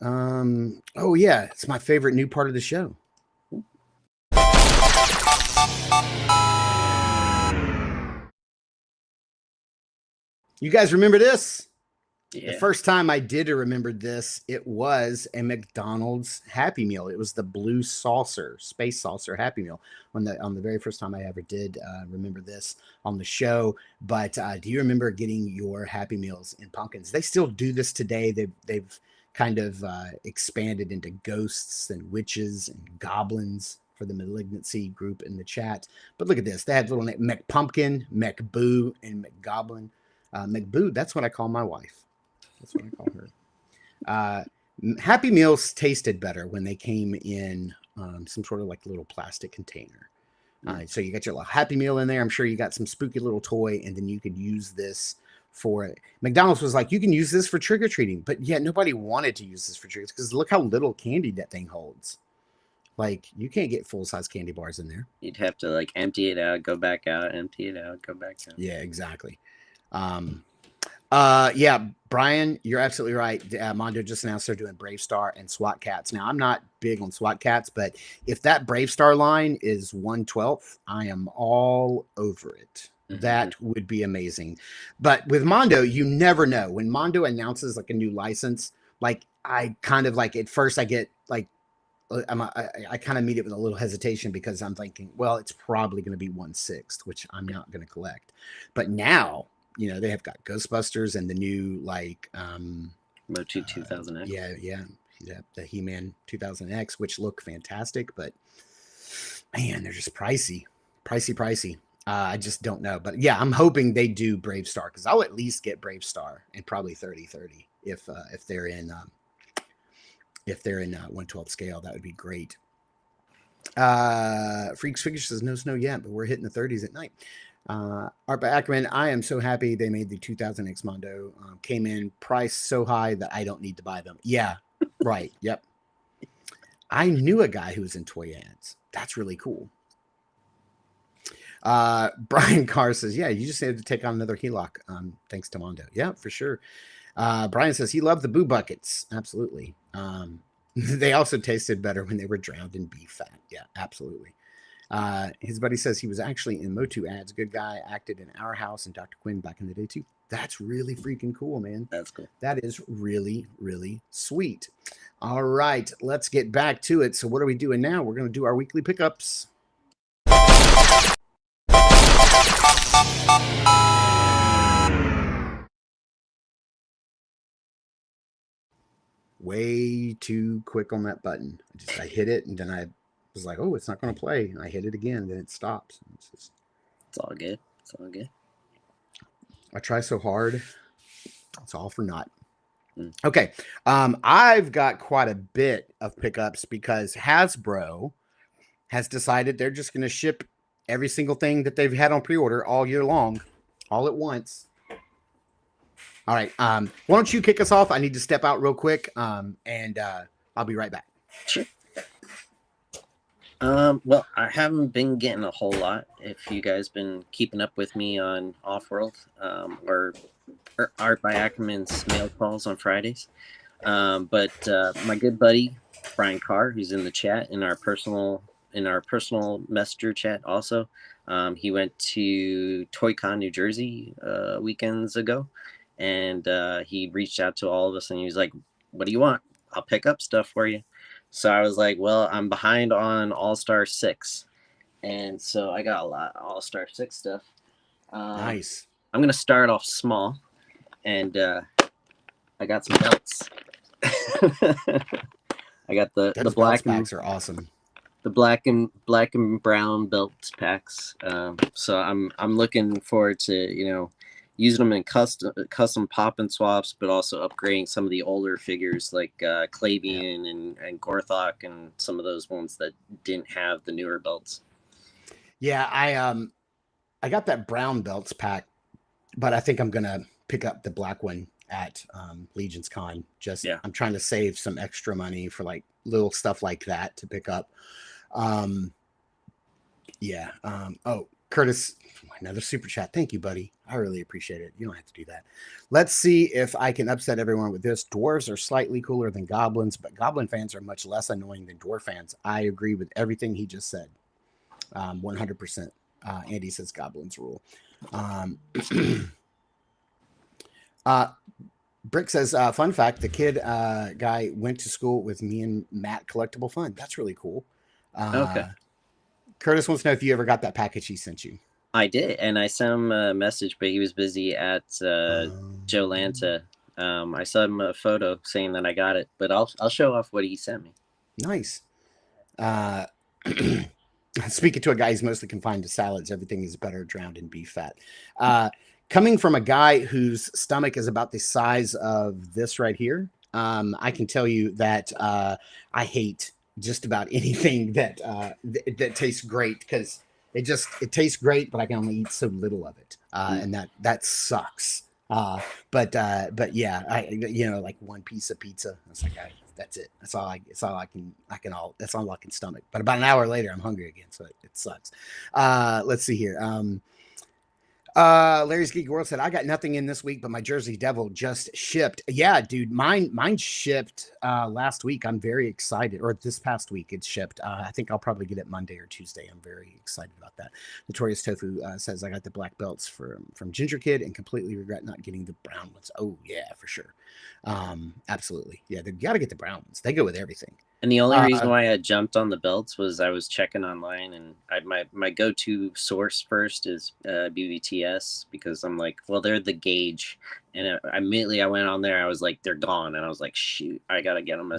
Oh yeah, it's my favorite new part of the show. You guys remember this? Yeah. The first time I did remember this, it was a McDonald's Happy Meal. It was the blue saucer, space saucer Happy Meal. On the very first time I ever did remember this on the show. But do you remember getting your Happy Meals in pumpkins? They still do this today. They've kind of expanded into ghosts and witches and goblins for the malignancy group in the chat. But look at this. They had little McPumpkin, McBoo, and McGoblin. McBoo, that's what I call my wife. That's what I call her. Happy Meals tasted better when they came in some sort of like little plastic container. So you got your little Happy Meal in there. I'm sure you got some spooky little toy, and then you could use this for it. McDonald's was like, you can use this for trick-or-treating, but yet nobody wanted to use this for trick because look how little candy that thing holds. Like, you can't get full-size candy bars in there. You'd have to like empty it out, go back out, empty it out, go back out. Yeah, exactly. Yeah, Brian, you're absolutely right. Mondo just announced they're doing Brave Star and SWAT Cats. Now, I'm not big on SWAT Cats, but if that Brave Star line is 1/12, I am all over it. Mm-hmm. That would be amazing. But with Mondo, you never know. When Mondo announces like a new license, like I kind of like at first I get like I kind of meet it with a little hesitation because I'm thinking, well, it's probably going to be 1/6, which I'm not going to collect. But now, you know, they have got Ghostbusters and the new like Motu 2000X. Yeah, the He-Man 2000X, which look fantastic, but man, they're just pricey. I just don't know, but yeah, I'm hoping they do Brave Star because I'll at least get Brave Star and probably 30/30 if they're in 1/12 scale. That would be great. Freaks Figure says no snow yet, but we're hitting the 30s at night. Art by Ackerman, I am so happy they made the 2000X Mondo. Came in price so high that I don't need to buy them. Yeah, right. Yep. I knew a guy who was in toy ads. That's really cool. Brian Carr says, yeah, you just had to take on another HELOC. Thanks to Mondo. Yeah, for sure. Brian says he loved the Boo Buckets. Absolutely. They also tasted better when they were drowned in beef fat. Yeah, absolutely. His buddy says he was actually in Motu ads. Good guy, acted in Our House and Dr. Quinn back in the day too. That's really freaking cool, man. That's cool. That is really, really sweet. All right, let's get back to it. So what are we doing now? We're going to do our weekly pickups. Way too quick on that button. I hit it and then I was like, oh, it's not going to play. And I hit it again, and then it stops. It's all good. It's all good. I try so hard. It's all for naught. Okay. I've got quite a bit of pickups because Hasbro has decided they're just going to ship every single thing that they've had on pre-order all year long, all at once. All right. Why don't you kick us off? I need to step out real quick, and I'll be right back. Sure. Well, I haven't been getting a whole lot. If you guys been keeping up with me on Offworld, or Art by Ackerman's mail calls on Fridays. But my good buddy Brian Carr, who's in the chat in our personal messenger chat also, he went to ToyCon New Jersey weekends ago, and he reached out to all of us and he was like, what do you want? I'll pick up stuff for you. So I was like, well, I'm behind on All-Star 6. And so I got a lot of All-Star 6 stuff. Nice. I'm going to start off small. And I got some belts. I got the black packs are awesome. The black and brown belt packs. So I'm looking forward to using them in custom pop and swaps, but also upgrading some of the older figures like Klavian and Gorthok and some of those ones that didn't have the newer belts. Yeah, I got that brown belts pack, but I think I'm gonna pick up the black one at LegionsCon. I'm trying to save some extra money for like little stuff like that to pick up. Oh, Curtis, another super chat. Thank you, buddy. I really appreciate it. You don't have to do that. Let's see if I can upset everyone with this. Dwarves are slightly cooler than goblins, but goblin fans are much less annoying than dwarf fans. I agree with everything he just said. 100%. Andy says goblins rule. Brick says, fun fact, the kid guy went to school with me and Matt Collectible Fun. That's really cool. Okay. Curtis wants to know if you ever got that package he sent you. I did, and I sent him a message, but he was busy at Joe Lanta. I sent him a photo saying that I got it, but I'll show off what he sent me. Nice. Speaking to a guy who's mostly confined to salads, everything is better drowned in beef fat. Coming from a guy whose stomach is about the size of this right here, I can tell you that I hate just about anything that that tastes great, because it tastes great, but I can only eat so little of it, and that sucks. But yeah, like one piece of pizza. It's like that's it. That's all I can stomach. But about an hour later, I'm hungry again, so it sucks. Let's see here. Larry's Geek World said, I got nothing in this week, but my Jersey Devil just shipped. Yeah, dude, mine shipped last week. I'm very excited. Or this past week it shipped. I think I'll probably get it Monday or Tuesday. I'm very excited about that. Notorious Tofu says, I got the black belts from Ginger Kid and completely regret not getting the brown ones. Oh yeah, for sure. Absolutely. Yeah, you got to get the brown ones. They go with everything. And the only reason why I jumped on the belts was I was checking online, and my go-to source first is BBTS, because I'm like, well, they're the gauge, and immediately I went on there. I was like, they're gone, and I was like, shoot, I gotta get them.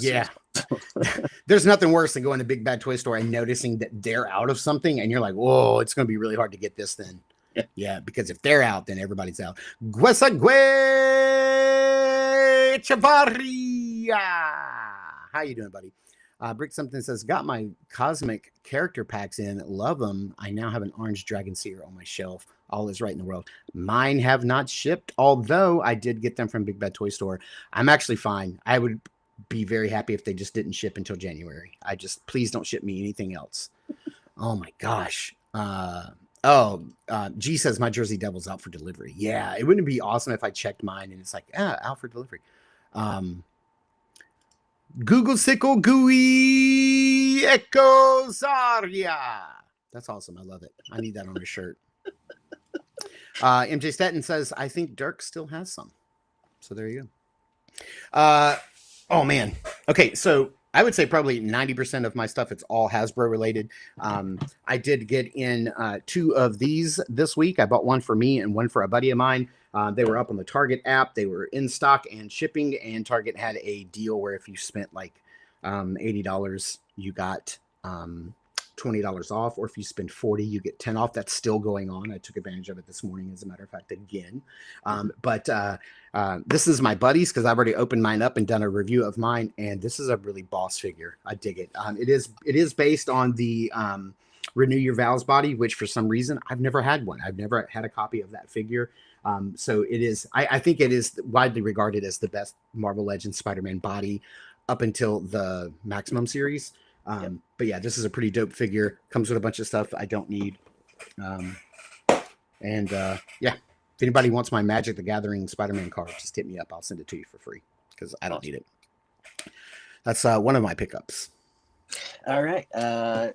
There's nothing worse than going to Big Bad Toy Store and noticing that they're out of something, and you're like, whoa, it's gonna be really hard to get this then. Yeah, because if they're out, then everybody's out. Guesagüe Chavaria. How you doing, buddy? Brick something says, got my cosmic character packs in. Love them. I now have an orange dragon seer on my shelf. All is right in the world. Mine have not shipped, although I did get them from Big Bad Toy Store. I'm actually fine. I would be very happy if they just didn't ship until January. Please don't ship me anything else. Oh my gosh. G says my Jersey Devil's out for delivery. Yeah, it wouldn't be awesome if I checked mine and it's like, out for delivery. Google Sickle Gooey Echo Zarya. That's awesome. I love it. I need that on a shirt. MJ Stetton says, I think Dirk still has some. So there you go. Oh man. Okay, so I would say probably 90% of my stuff, it's all Hasbro related. I did get in 2 of these this week. I bought one for me and one for a buddy of mine. They were up on the Target app. They were in stock and shipping, and Target had a deal where if you spent like $80, you got $20 off, or if you spend $40, you get 10 off. That's still going on. I took advantage of it this morning, as a matter of fact, again. But this is my buddy's, because I've already opened mine up and done a review of mine, and this is a really boss figure. I dig it. It is based on the Renew Your Vows body, which for some reason I've never had one. I've never had a copy of that figure. So it is, I think it is widely regarded as the best Marvel Legends Spider-Man body up until the Maximum series. But yeah, this is a pretty dope figure. Comes with a bunch of stuff I don't need. Yeah, if anybody wants my Magic the Gathering Spider-Man card, just hit me up. I'll send it to you for free, because I don't need it. That's one of my pickups. All right.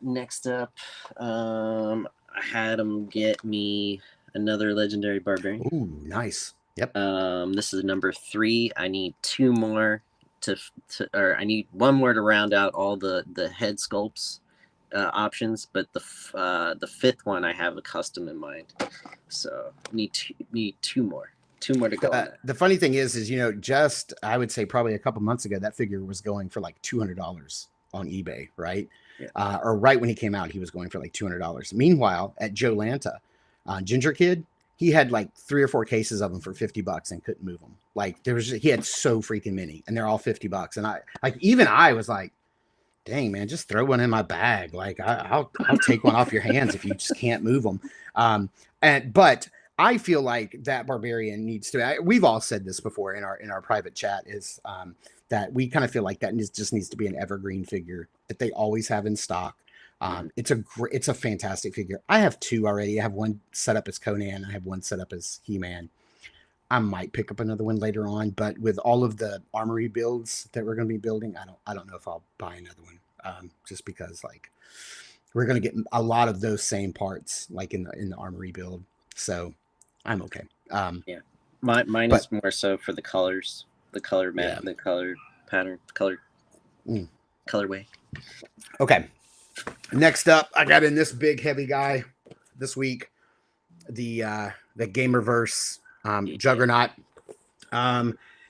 Next up, I had him get me another Legendary Barbarian. Ooh, nice. Yep. This is number 3. I need 2 more or I need 1 more to round out all the head sculpts options, but the 5th one I have a custom in mind. So need 2 more 2 more to go. The funny thing is, you know, just I would say probably a couple months ago, that figure was going for like $200 on eBay, right? Yeah. Or right when he came out, he was going for like $200. Meanwhile, at Joe Lanta, Ginger Kid, he had like 3 or 4 cases of them for $50 and couldn't move them. Like he had so freaking many, and they're all $50. And I was like, dang man, just throw one in my bag. Like I'll take one off your hands if you just can't move them. But I feel like that Barbarian needs to. We've all said this before in our private chat is that we kind of feel like that just needs to be an evergreen figure that they always have in stock. It's a fantastic figure. I have 2 already. I have one set up as Conan. I have one set up as He-Man. I might pick up another one later on, but with all of the Armory builds that we're going to be building, I don't know if I'll buy another one. Just because like we're going to get a lot of those same parts like in the Armory build. So I'm okay. Yeah. Mine is more so for the colors, the color the color pattern, colorway. Okay. Next up, I got in this big heavy guy this week, the Gamerverse Juggernaut.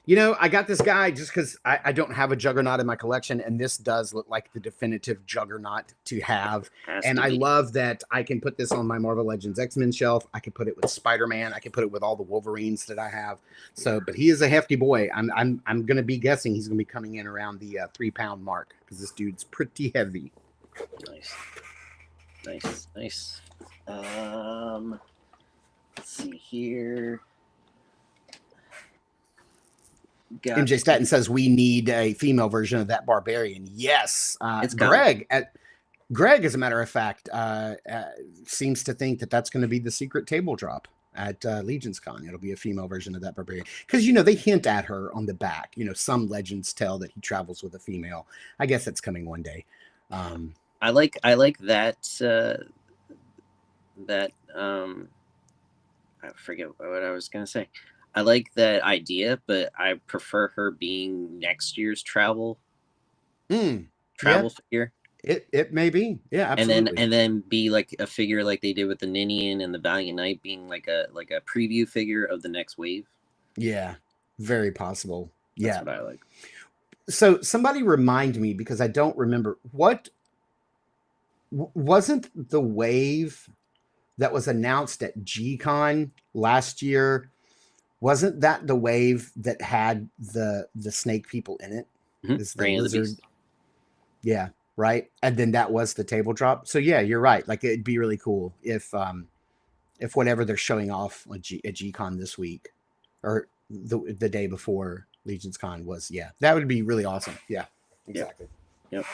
You know, I got this guy just because I don't have a Juggernaut in my collection, and this does look like the definitive Juggernaut to have. And I love that I can put this on my Marvel Legends X-Men shelf. I can put it with Spider-Man. I can put it with all the Wolverines that I have. So, but he is a hefty boy. I'm going to be guessing he's going to be coming in around the 3-pound mark because this dude's pretty heavy. Nice. Let's see here. MJ Staten says we need a female version of that Barbarian. Yes, it's Greg. Greg, as a matter of fact, seems to think that that's going to be the secret table drop at LegionsCon. It'll be a female version of that Barbarian because you know they hint at her on the back. You know, some legends tell that he travels with a female. I guess that's coming one day. I like that. I forget what I was gonna say. I like that idea, but I prefer her being next year's travel figure. It may be, yeah, absolutely. And then be like a figure like they did with the Ninian and the Valiant Knight, being like a preview figure of the next wave. Yeah, very possible. That's yeah, what I like. So somebody remind me because I don't remember wasn't the wave that was announced at G-Con last year. Wasn't that the wave that had the snake people in it? Mm-hmm. Reign of the Beast. Yeah, right. And then that was the table drop. So yeah, you're right. Like it'd be really cool if whatever they're showing off at G-Con this week or the day before LegionsCon was, yeah, that would be really awesome. Yeah, exactly. Yep.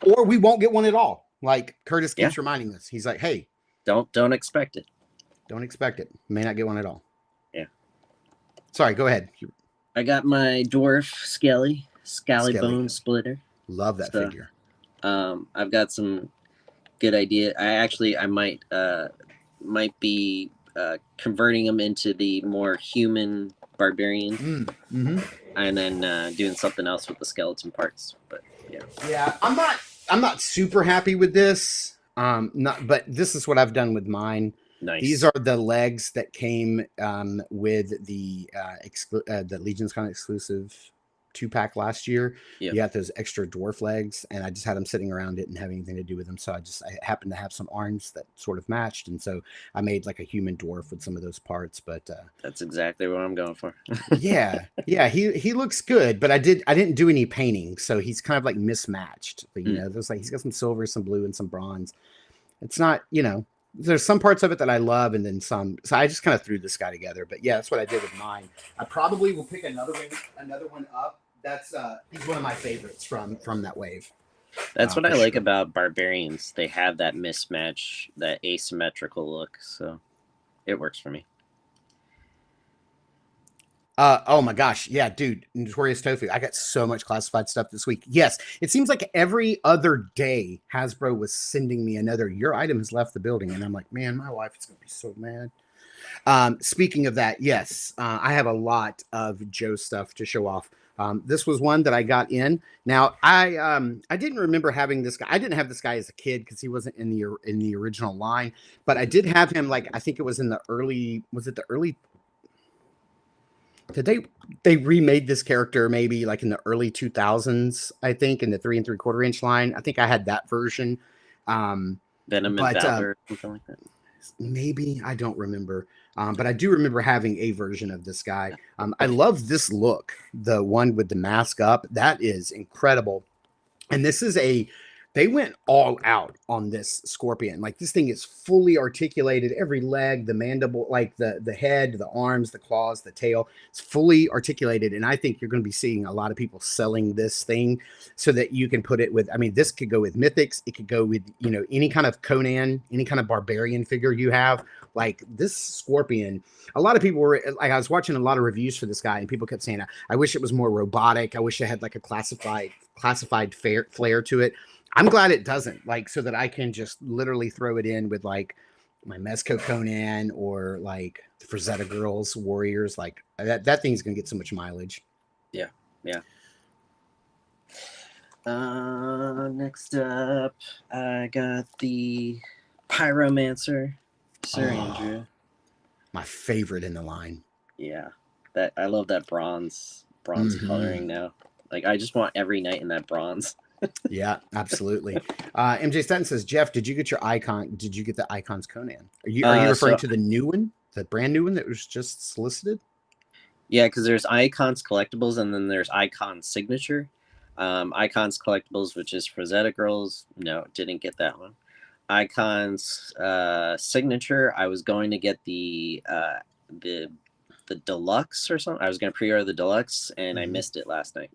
Or we won't get one at all. Like Curtis keeps reminding us. He's like, hey, don't expect it. Don't expect it. May not get one at all. Yeah. Sorry, go ahehead. I got my dwarf Skelly Bone Splitter. Love that figure. I've got some good idea. I might be converting them into the more human barbarian, and then doing something else with the skeleton parts. But yeah, I'm not super happy with this. But this is what I've done with mine. Nice. These are the legs that came with the LegionsCon exclusive 2-pack last year. Yep. You got those extra dwarf legs, and I just had them sitting around, didn't have anything to do with them. So I happened to have some arms that sort of matched, and so I made like a human dwarf with some of those parts. But that's exactly what I'm going for. yeah, he looks good, but I didn't do any painting, so he's kind of like mismatched. But you know, there's like he's got some silver, some blue, and some bronze. It's not, you know. There's some parts of it that I love, and then some. So I just kind of threw this guy together. But yeah, that's what I did with mine. I probably will pick another one up. That's he's one of my favorites from that wave. That's what I like about barbarians. They have that mismatch, that asymmetrical look. So it works for me. Oh my gosh. Yeah, dude. Notorious Tofu. I got so much classified stuff this week. Yes. It seems like every other day Hasbro was sending me another, your item has left the building. And I'm like, man, my wife is going to be so mad. Speaking of that, yes, I have a lot of Joe stuff to show off. This was one that I got in. Now I didn't remember having this guy. I didn't have this guy as a kid because he wasn't in the original line, but I did have him. Like I think it was in the early. Was it the early? Did they remade this character maybe like in the early 2000s? I think in the 3 3/4 inch line. I think I had that version. Venom and Valor, something like that. Maybe I don't remember. But I do remember having a version of this guy. I love this look, the one with the mask up. That is incredible. And this is they went all out on this Scorpion. Like this thing is fully articulated. Every leg, the mandible, like the head, the arms, the claws, the tail. It's fully articulated. And I think you're going to be seeing a lot of people selling this thing so that you can put it with, I mean, this could go with Mythics. It could go with, any kind of Conan, any kind of barbarian figure you have. Like this Scorpion, a lot of people were like, I was watching a lot of reviews for this guy and people kept saying, I wish it was more robotic. I wish it had like a classified flair to it. I'm glad it doesn't, like, so that I can just literally throw it in with like my Mezco Conan or like the Frazetta Girls Warriors. Like that thing's gonna get so much mileage. Yeah. Next up, I got the Pyromancer, Sir Andrew. My favorite in the line. Yeah, that I love that bronze coloring now. Like I just want every knight in that bronze. Yeah, absolutely. MJ Stetton says, Jeff, did you get your icon? Did you get the Icons Conan? Are you referring to the new one, the brand new one that was just solicited? Yeah, because there's Icons Collectibles and then there's Icons Signature. Icons Collectibles, which is Frazetta Girls. No, didn't get that one. Icons Signature. I was going to get the deluxe or something. I was going to pre-order the deluxe and I missed it last night.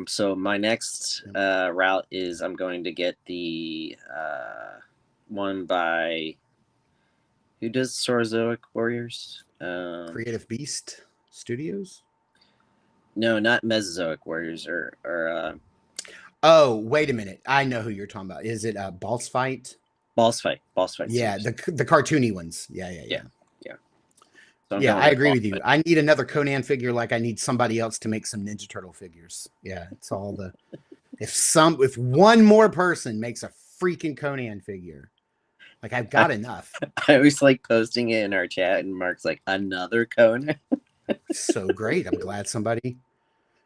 So my next route is I'm going to get the one by who does Saurozoic Warriors? Creative Beast Studios? No, not Mesozoic Warriors or oh, wait a minute. I know who you're talking about. Is it Boss Fight? Boss Fight. Yeah, the cartoony ones. Yeah. So yeah, I agree with you. I need another Conan figure like I need somebody else to make some Ninja Turtle figures. Yeah, it's all the if one more person makes a freaking Conan figure, like I've got enough. I always like posting it in our chat and Mark's like, another Conan. So great. I'm glad somebody.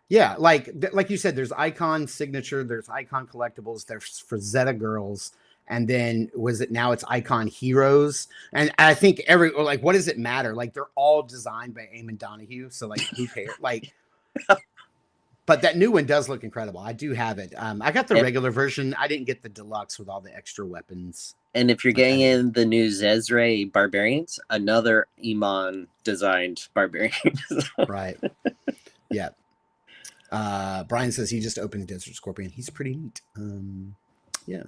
Yeah, like you said, there's Icon Signature, there's Icon Collectibles, there's Frazetta Girls. And then now it's Icon Heroes. And I think what does it matter? Like they're all designed by Eamon Donahue. So like who cares? Like, but that new one does look incredible. I do have it. I got the regular version. I didn't get the deluxe with all the extra weapons. And if you're getting in the new Jeff-Rey Barbarians, another Eamon designed barbarian. Right. Yeah. Brian says he just opened Desert Scorpion. He's pretty neat. Yeah.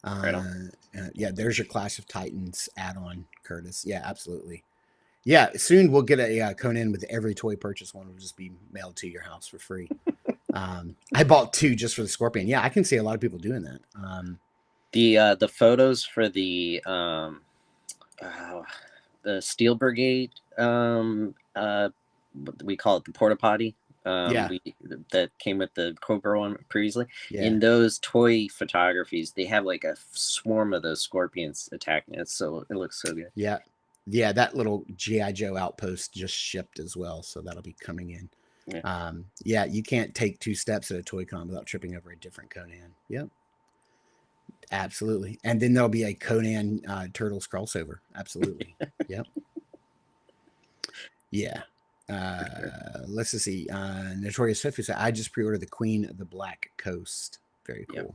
Right on. Yeah, there's your Clash of Titans add-on, Curtis. Yeah, absolutely. Yeah, soon we'll get a Conan with every toy purchase. One will just be mailed to your house for free. I bought 2 just for the Scorpion. Yeah, I can see a lot of people doing that. The photos for the Steel Brigade, we call it the porta potty. That came with the Cobra one previously. Yeah. In those toy photographies, they have like a swarm of those scorpions attacking it. So it looks so good. Yeah. Yeah. That little G.I. Joe outpost just shipped as well. So that'll be coming in. Yeah. You can't take 2 steps at a toy con without tripping over a different Conan. Yep. Absolutely. And then there'll be a Conan Turtles crossover. Absolutely. Yep. Yeah. Let's just see. Notorious Sophie said, I just pre-ordered the Queen of the Black Coast. Very cool. Yep.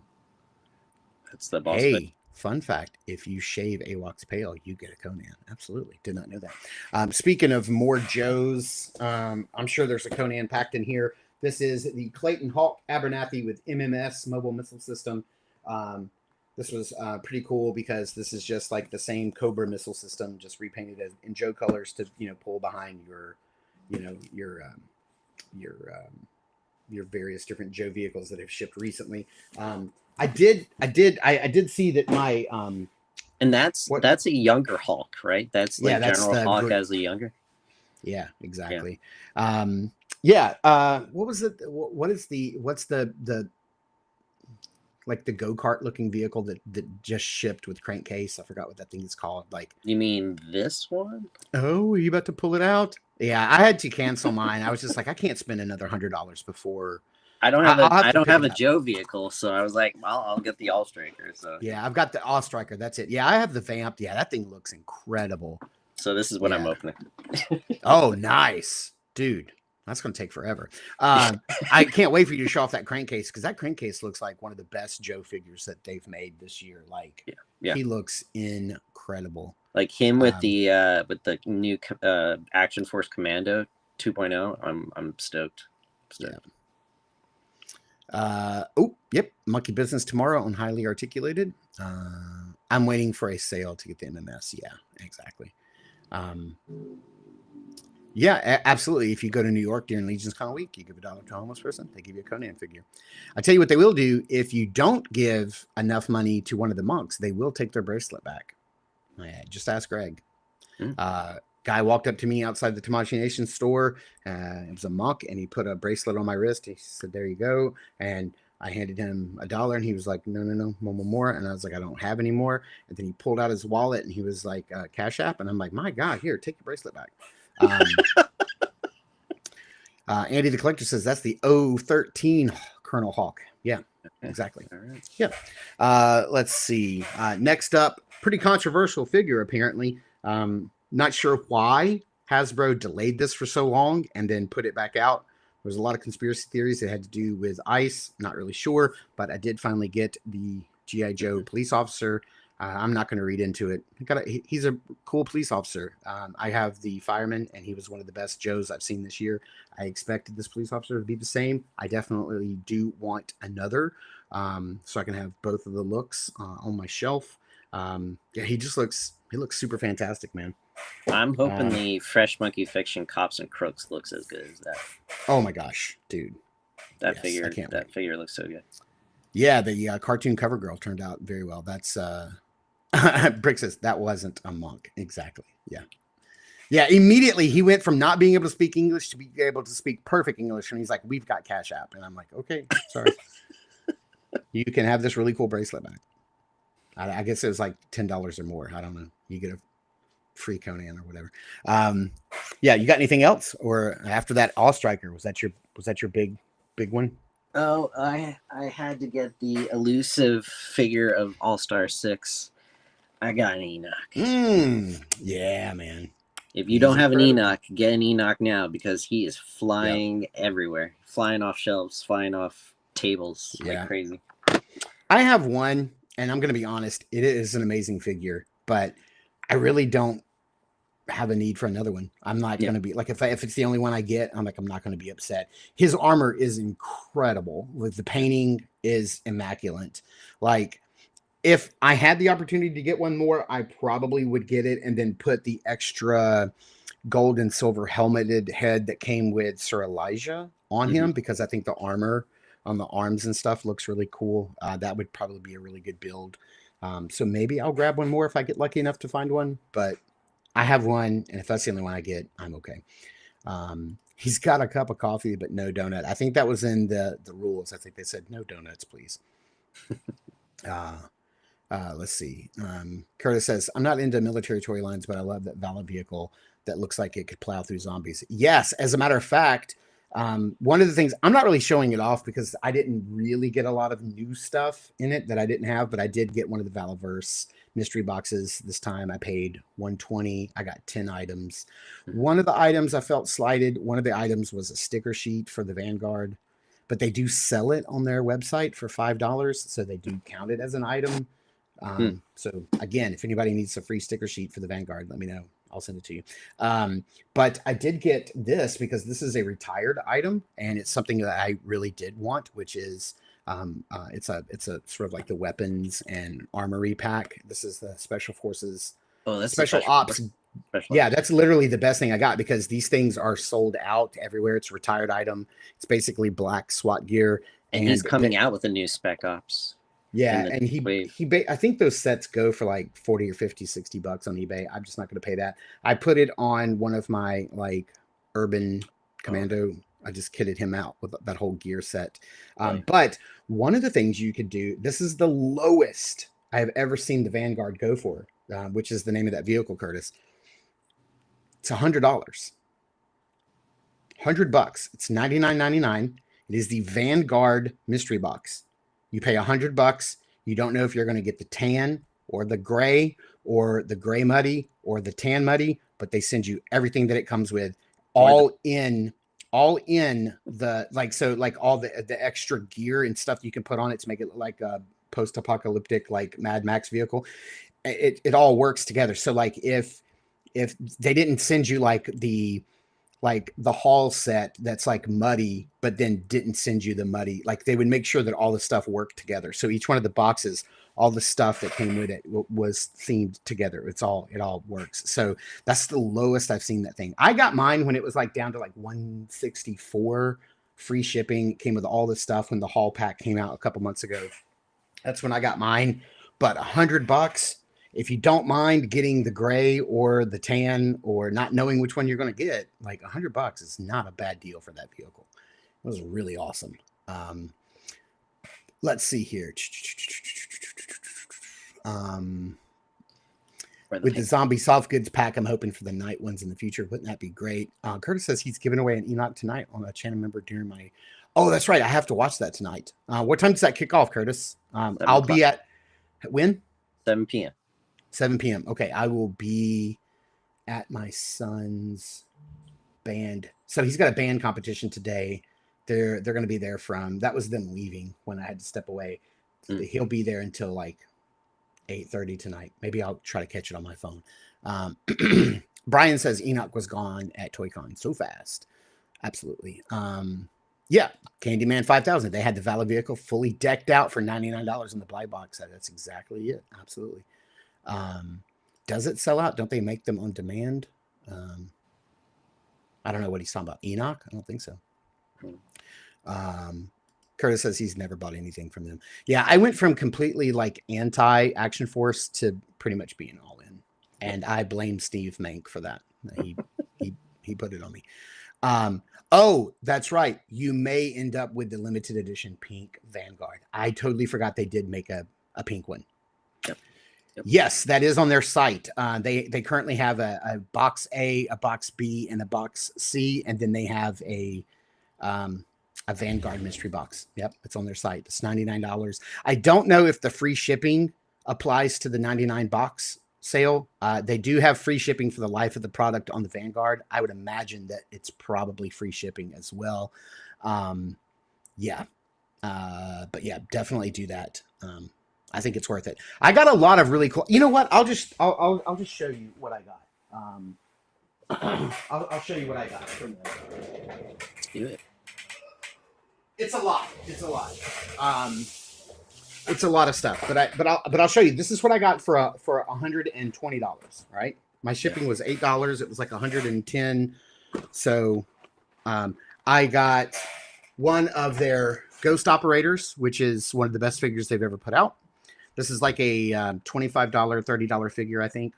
That's the boss. Hey, fun fact. If you shave Awok's Pale, you get a Conan. Absolutely. Did not know that. Speaking of more Joes, I'm sure there's a Conan packed in here. This is the Clayton Hawk Abernathy with MMS Mobile Missile System. This was pretty cool because this is just like the same Cobra missile system, just repainted in Joe colors to, pull behind your various different Joe vehicles that have shipped recently. I did see that my and that's a younger Hulk, right? That's like General Hulk as a younger. Yeah, exactly. Yeah. Yeah. What was it? What's the like the go-kart looking vehicle that just shipped with crankcase? I forgot what that thing is called. Like, You mean this one? oh, are you about to pull it out? Yeah, I had to cancel mine. I was just like, I can't spend another $100 before. I don't have I'll have I to don't pick have it a up. Joe vehicle, so I was like, I'll get the All Striker. So Yeah, I've got the All Striker. That's it. Yeah, I have the Vamp. Yeah, that thing looks incredible. so this is what I'm Yeah. opening. Oh, nice, dude. That's going to take forever. I can't wait for you to show off that crankcase, because that crankcase looks like one of the best Joe figures that they've made this year. Like, Yeah. he looks incredible. Like him with the new Action Force Commando 2.0. I'm stoked. Yeah. Oh, yep. Monkey Business tomorrow on Highly Articulated. I'm waiting for a sale to get the MMS. Yeah, exactly. Yeah, absolutely. If you go to New York during LegionsCon week, you give $1 to a homeless person, they give you a Conan figure. I tell you what they will do. If you don't give enough money to one of the monks, they will take their bracelet back. Yeah, just ask Greg. Guy walked up to me outside the Tamashii Nation store. It was a monk, and he put a bracelet on my wrist. He said, there you go. And I handed him $1, and he was like, no, more. And I was like, I don't have any more. And then he pulled out his wallet, and he was like, Cash App. And I'm like, my God, here, take your bracelet back. Andy the Collector says that's the 013 Colonel Hawk. Yeah, exactly. All right. Yeah. Let's see. Next up, pretty controversial figure, apparently. Not sure why Hasbro delayed this for so long and then put it back out. There's a lot of conspiracy theories that had to do with ICE. Not really sure, but I did finally get the G.I. Joe police officer. I'm not going to read into it. He's a cool police officer. I have the fireman, and he was one of the best Joes I've seen this year. I expected this police officer to be the same. I definitely do want another, so I can have both of the looks on my shelf. Yeah, he looks super fantastic, man. I'm hoping the Fresh Monkey Fiction Cops and Crooks looks as good as that. Oh my gosh, dude. That figure looks so good. Yeah, the cartoon cover girl turned out very well. That's Brick says that wasn't a monk. Exactly. Yeah. Yeah. Immediately he went from not being able to speak English to being able to speak perfect English. And he's like, we've got Cash App. And I'm like, okay, sorry. You can have this really cool bracelet back. I guess it was like $10 or more. I don't know. You get a free Conan or whatever. Yeah. You got anything else? Or after that All Striker, was that your big one? Oh, I had to get the elusive figure of All-Star 6. I got an Enoch. Yeah, man. If you don't have an Enoch, get an Enoch now, because he is flying everywhere. Flying off shelves, flying off tables like crazy. I have one, and I'm going to be honest, it is an amazing figure, but I really don't have a need for another one. I'm not going to be like, if it's the only one I get, I'm like, I'm not going to be upset. His armor is incredible. With the painting is immaculate. Like, if I had the opportunity to get one more, I probably would get it and then put the extra gold and silver helmeted head that came with Sir Elijah on him, because I think the armor on the arms and stuff looks really cool. That would probably be a really good build. So maybe I'll grab one more if I get lucky enough to find one, but I have one, and if that's the only one I get, I'm okay. He's got a cup of coffee, but no donut. I think that was in the rules. I think they said no donuts, please. Let's see. Curtis says, I'm not into military toy lines, but I love that Valor vehicle that looks like it could plow through zombies. Yes, as a matter of fact, one of the things, I'm not really showing it off because I didn't really get a lot of new stuff in it that I didn't have, but I did get one of the Valorverse mystery boxes this time. I paid $120. I got 10 items. One of the items I felt slighted. One of the items was a sticker sheet for the Vanguard, but they do sell it on their website for $5, so they do count it as an item. So again, if anybody needs a free sticker sheet for the Vanguard, let me know. I'll send it to you. But I did get this because this is a retired item, and it's something that I really did want, which is it's a sort of like the weapons and armory pack. This is the Special Forces. Oh, that's Special Ops. Yeah, that's literally the best thing I got, because these things are sold out everywhere. It's a retired item. It's basically black SWAT gear. And he's coming out with a new Spec Ops. Yeah, and I think those sets go for like 40 or 50, 60 bucks on eBay. I'm just not going to pay that. I put it on one of my like urban commando I just kitted him out with that whole gear set. But one of the things you could do, this is the lowest I have ever seen the Vanguard go for, which is the name of that vehicle, Curtis. It's $100. $100. It's $99.99. It is the Vanguard mystery box. You pay $100. You don't know if you're going to get the tan or the gray muddy or the tan muddy, but they send you everything that it comes with, all in the all the extra gear and stuff you can put on it to make it look like a post-apocalyptic like Mad Max vehicle. It all works together. So like if they didn't send you like the haul set that's like muddy, but then didn't send you the muddy, like they would make sure that all the stuff worked together. So each one of the boxes, all the stuff that came with it was themed together. It all works. So that's the lowest I've seen that thing. I got mine when it was like down to like $164 free shipping. It came with all the stuff when the haul pack came out a couple months ago. That's when I got mine. But $100, if you don't mind getting the gray or the tan or not knowing which one you're going to get, like $100 is not a bad deal for that vehicle. It was really awesome. Let's see here. With the zombie soft goods pack, I'm hoping for the night ones in the future. Wouldn't that be great? Curtis says he's giving away an Enoch tonight on a channel member during my... Oh, that's right. I have to watch that tonight. What time does that kick off, Curtis? I'll be at... When? 7 p.m. 7 p.m. Okay, I will be at my son's band. So he's got a band competition today. They're going to be there from... That was them leaving when I had to step away. He'll be there until like 8:30 tonight. Maybe I'll try to catch it on my phone. Brian says Enoch was gone at ToyCon so fast. Absolutely. Yeah, Candyman 5000. They had the Valid vehicle fully decked out for $99 in the blind box set. That's exactly it. Absolutely. Does it sell out? Don't they make them on demand? I don't know what he's talking about. Enoch? I don't think so. Curtis says he's never bought anything from them. Yeah, I went from completely like anti-Action Force to pretty much being all in. And I blame Steve Mank for that. He put it on me. Oh, that's right. You may end up with the limited edition pink Vanguard. I totally forgot they did make a pink one. Yep. Yes, that is on their site. They currently have a box A, a box B, and a box C, and then they have a Vanguard mystery box. Yep, it's on their site. It's $99. I don't know if the free shipping applies to the 99 box sale. They do have free shipping for the life of the product on the Vanguard. I would imagine that it's probably free shipping as well. Yeah. But yeah, definitely do that. I think it's worth it. I got a lot of really cool. You know what? I'll just show you what I got. I'll show you what I got from them. Let's do it. It's a lot. It's a lot. It's a lot of stuff. But I'll show you. This is what I got for $120. Right? My shipping was $8. It was like $110. So I got one of their Ghost Operators, which is one of the best figures they've ever put out. This is like a $25, $30 figure, I think.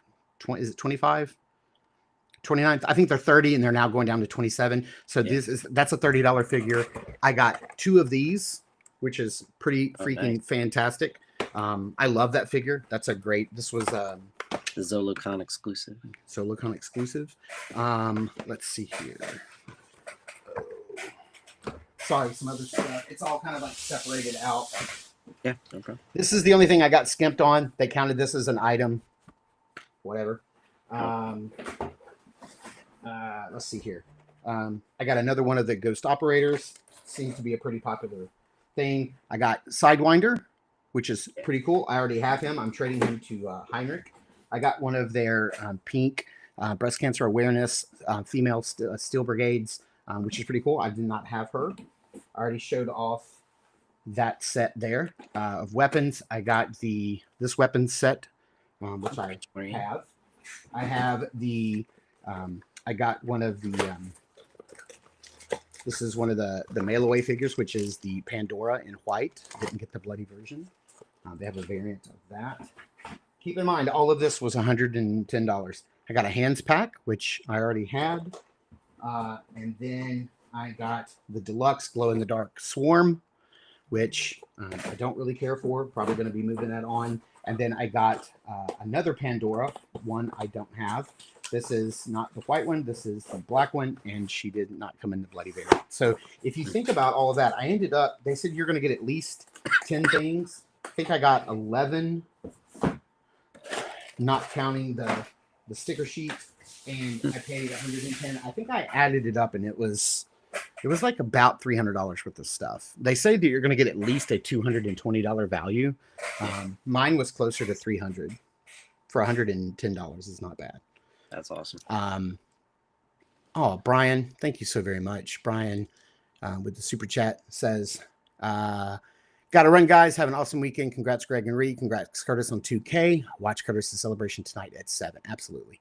Is it 25? 29? I think they're 30 and they're now going down to 27. So that's a $30 figure. I got two of these, which is pretty freaking fantastic. I love that figure. That's a great, this was the ZoloCon exclusive. ZoloCon exclusive. Let's see here. Sorry, some other stuff. It's all kind of like separated out. Yeah, no problem. This is the only thing I got skimped on. They counted this as an item. Whatever. Let's see here. I got another one of the Ghost Operators. Seems to be a pretty popular thing. I got Sidewinder, which is pretty cool. I already have him. I'm trading him to Heinrich. I got one of their pink breast cancer awareness female steel brigades, which is pretty cool. I did not have her. I already showed off that set there of weapons. I got this weapons set, which I have. I have the I got one of the this is one of the mail away figures, which is the Pandora in white. Didn't get the bloody version. They have a variant of that. Keep in mind, all of this was $110. I got a hands pack, which I already had. And then I got the deluxe glow-in-the-dark Swarm, which I don't really care for. Probably going to be moving that on. And then I got another Pandora, one I don't have. This is not the white one. This is the black one, and she did not come in the bloody variant. So if you think about all of that, I ended up, they said you're going to get at least 10 things. I think I got 11, not counting the sticker sheet, and I paid 110. I think I added it up, and it was like about $300 worth of stuff. They say that you're going to get at least a $220 value. Mine was closer to $300 for $110 is not bad. That's awesome. Oh, Brian, thank you so very much. Brian with the super chat says, got to run, guys. Have an awesome weekend. Congrats, Greg and Reed. Congrats, Curtis, on 2K. Watch Curtis' celebration tonight at 7. Absolutely.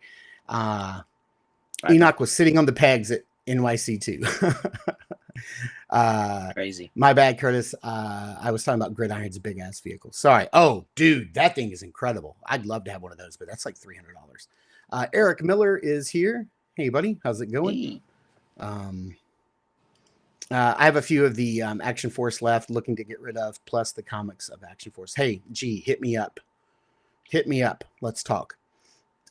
Enoch was sitting on the pegs at NYC too. Crazy. My bad, Curtis. I was talking about Gridiron's big ass vehicle. Sorry. Oh, dude, that thing is incredible. I'd love to have one of those, but that's like $300. Eric Miller is here. Hey, buddy, how's it going? Hey. I have a few of the Action Force left, looking to get rid of, plus the comics of Action Force. Hey, G, hit me up. Hit me up. Let's talk.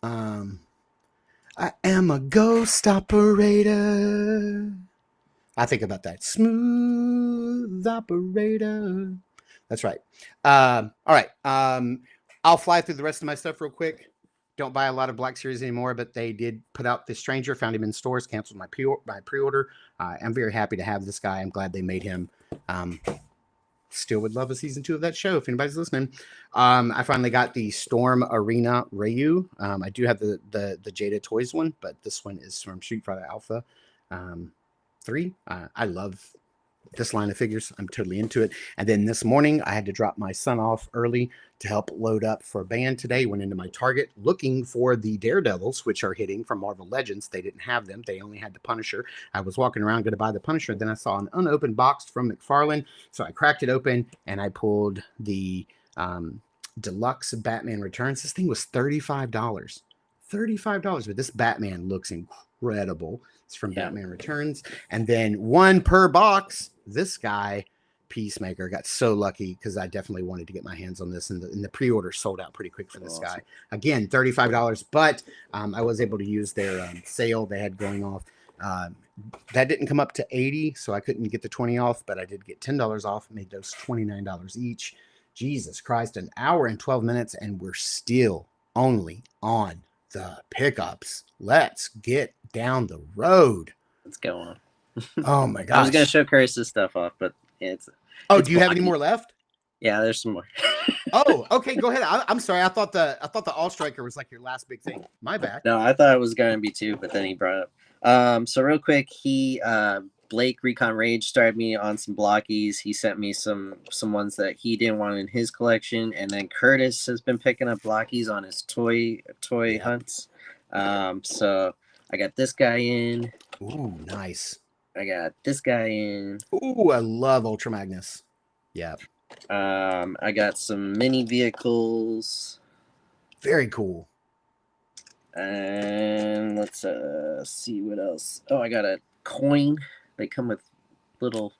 I am a ghost operator. I think about that. Smooth operator. That's right. All right. I'll fly through the rest of my stuff real quick. Don't buy a lot of Black Series anymore, but they did put out The Stranger. Found him in stores. Canceled my pre-order. I'm very happy to have this guy. I'm glad they made him. Still would love a season 2 of that show if anybody's listening. I finally got the Storm Arena Ryu. I do have the Jada Toys one, but this one is from Street Fighter Alpha 3. I love this line of figures. I'm totally into it. And then this morning I had to drop my son off early to help load up for a band today. Went into my Target looking for the Daredevils, which are hitting from Marvel Legends. They didn't have them. They only had the Punisher. I was walking around going to buy the Punisher. Then I saw an unopened box from McFarlane. So I cracked it open and I pulled the deluxe Batman Returns. This thing was $35. $35. But this Batman looks incredible. It's from Batman Returns. And then one per box. This guy, Peacemaker, got so lucky because I definitely wanted to get my hands on this. And the pre-order sold out pretty quick for this guy. Again, $35. But I was able to use their sale they had going off. That didn't come up to $80, so I couldn't get the 20 off. But I did get $10 off. Made those $29 each. Jesus Christ, an hour and 12 minutes. And we're still only on the pickups. Let's get down the road. Let's go on. Oh my gosh. I was gonna show Curtis's stuff off, but it's do you have any more left? Yeah, there's some more. Oh, okay, go ahead. I'm sorry. I thought the All Striker was like your last big thing. My bad. No, I thought it was gonna be 2, but then he brought it up. So real quick, Blake Recon Rage started me on some blockies. He sent me some ones that he didn't want in his collection, and then Curtis has been picking up blockies on his toy hunts. So I got this guy in. Ooh, nice. I got this guy in. Ooh, I love Ultra Magnus. Yeah. I got some mini vehicles. Very cool. And let's see what else. Oh, I got a coin. They come with little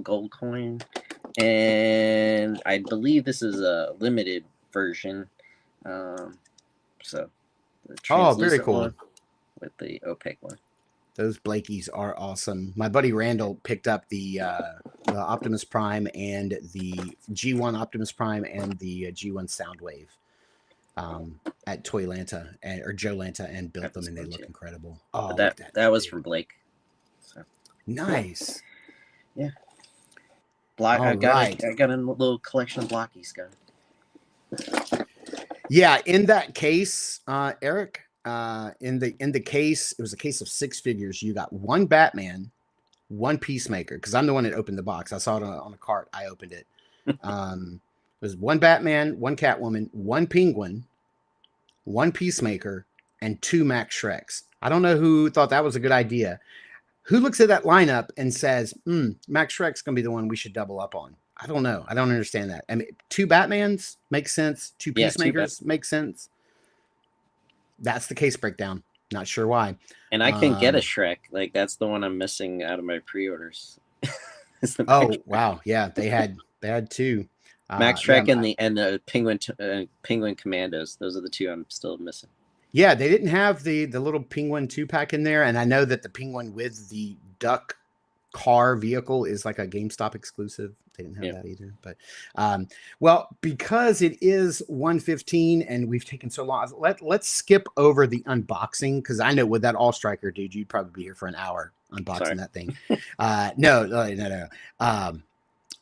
gold coin. And I believe this is a limited version. So the very cool. one with the opaque one. Those Blakies are awesome. My buddy Randall picked up the Optimus Prime and the G1 Optimus Prime and the G1 Soundwave at Toylanta or Joe Lanta and built them, and they look incredible. Oh, that was from Blake. So. Nice. Yeah. I got a little collection of blockies, guys. Yeah, in that case, Eric. In the case, it was a case of 6 figures. You got 1 Batman, 1 Peacemaker, because I'm the one that opened the box. I saw it on a cart. I opened it. It was 1 Batman, 1 Catwoman, 1 Penguin, 1 Peacemaker, and 2 Max Shreks. I don't know who thought that was a good idea. Who looks at that lineup and says, Max Shrek's going to be the one we should double up on? I don't know. I don't understand that. I mean, 2 Batmans makes sense. 2 Peacemakers make sense. That's the case breakdown. Not sure why. And I can get a Shrek. Like that's the one I'm missing out of my pre-orders. Oh wow, yeah, they had two. Max Shrek and the Penguin Commandos. Those are the two I'm still missing. Yeah, they didn't have the little Penguin 2-pack in there, and I know that the Penguin with the duck car vehicle is like a GameStop exclusive. They didn't have that either. But well, because it is 1:15 and we've taken so long, let's skip over the unboxing, because I know with that All Striker dude, you'd probably be here for an hour unboxing that thing. No.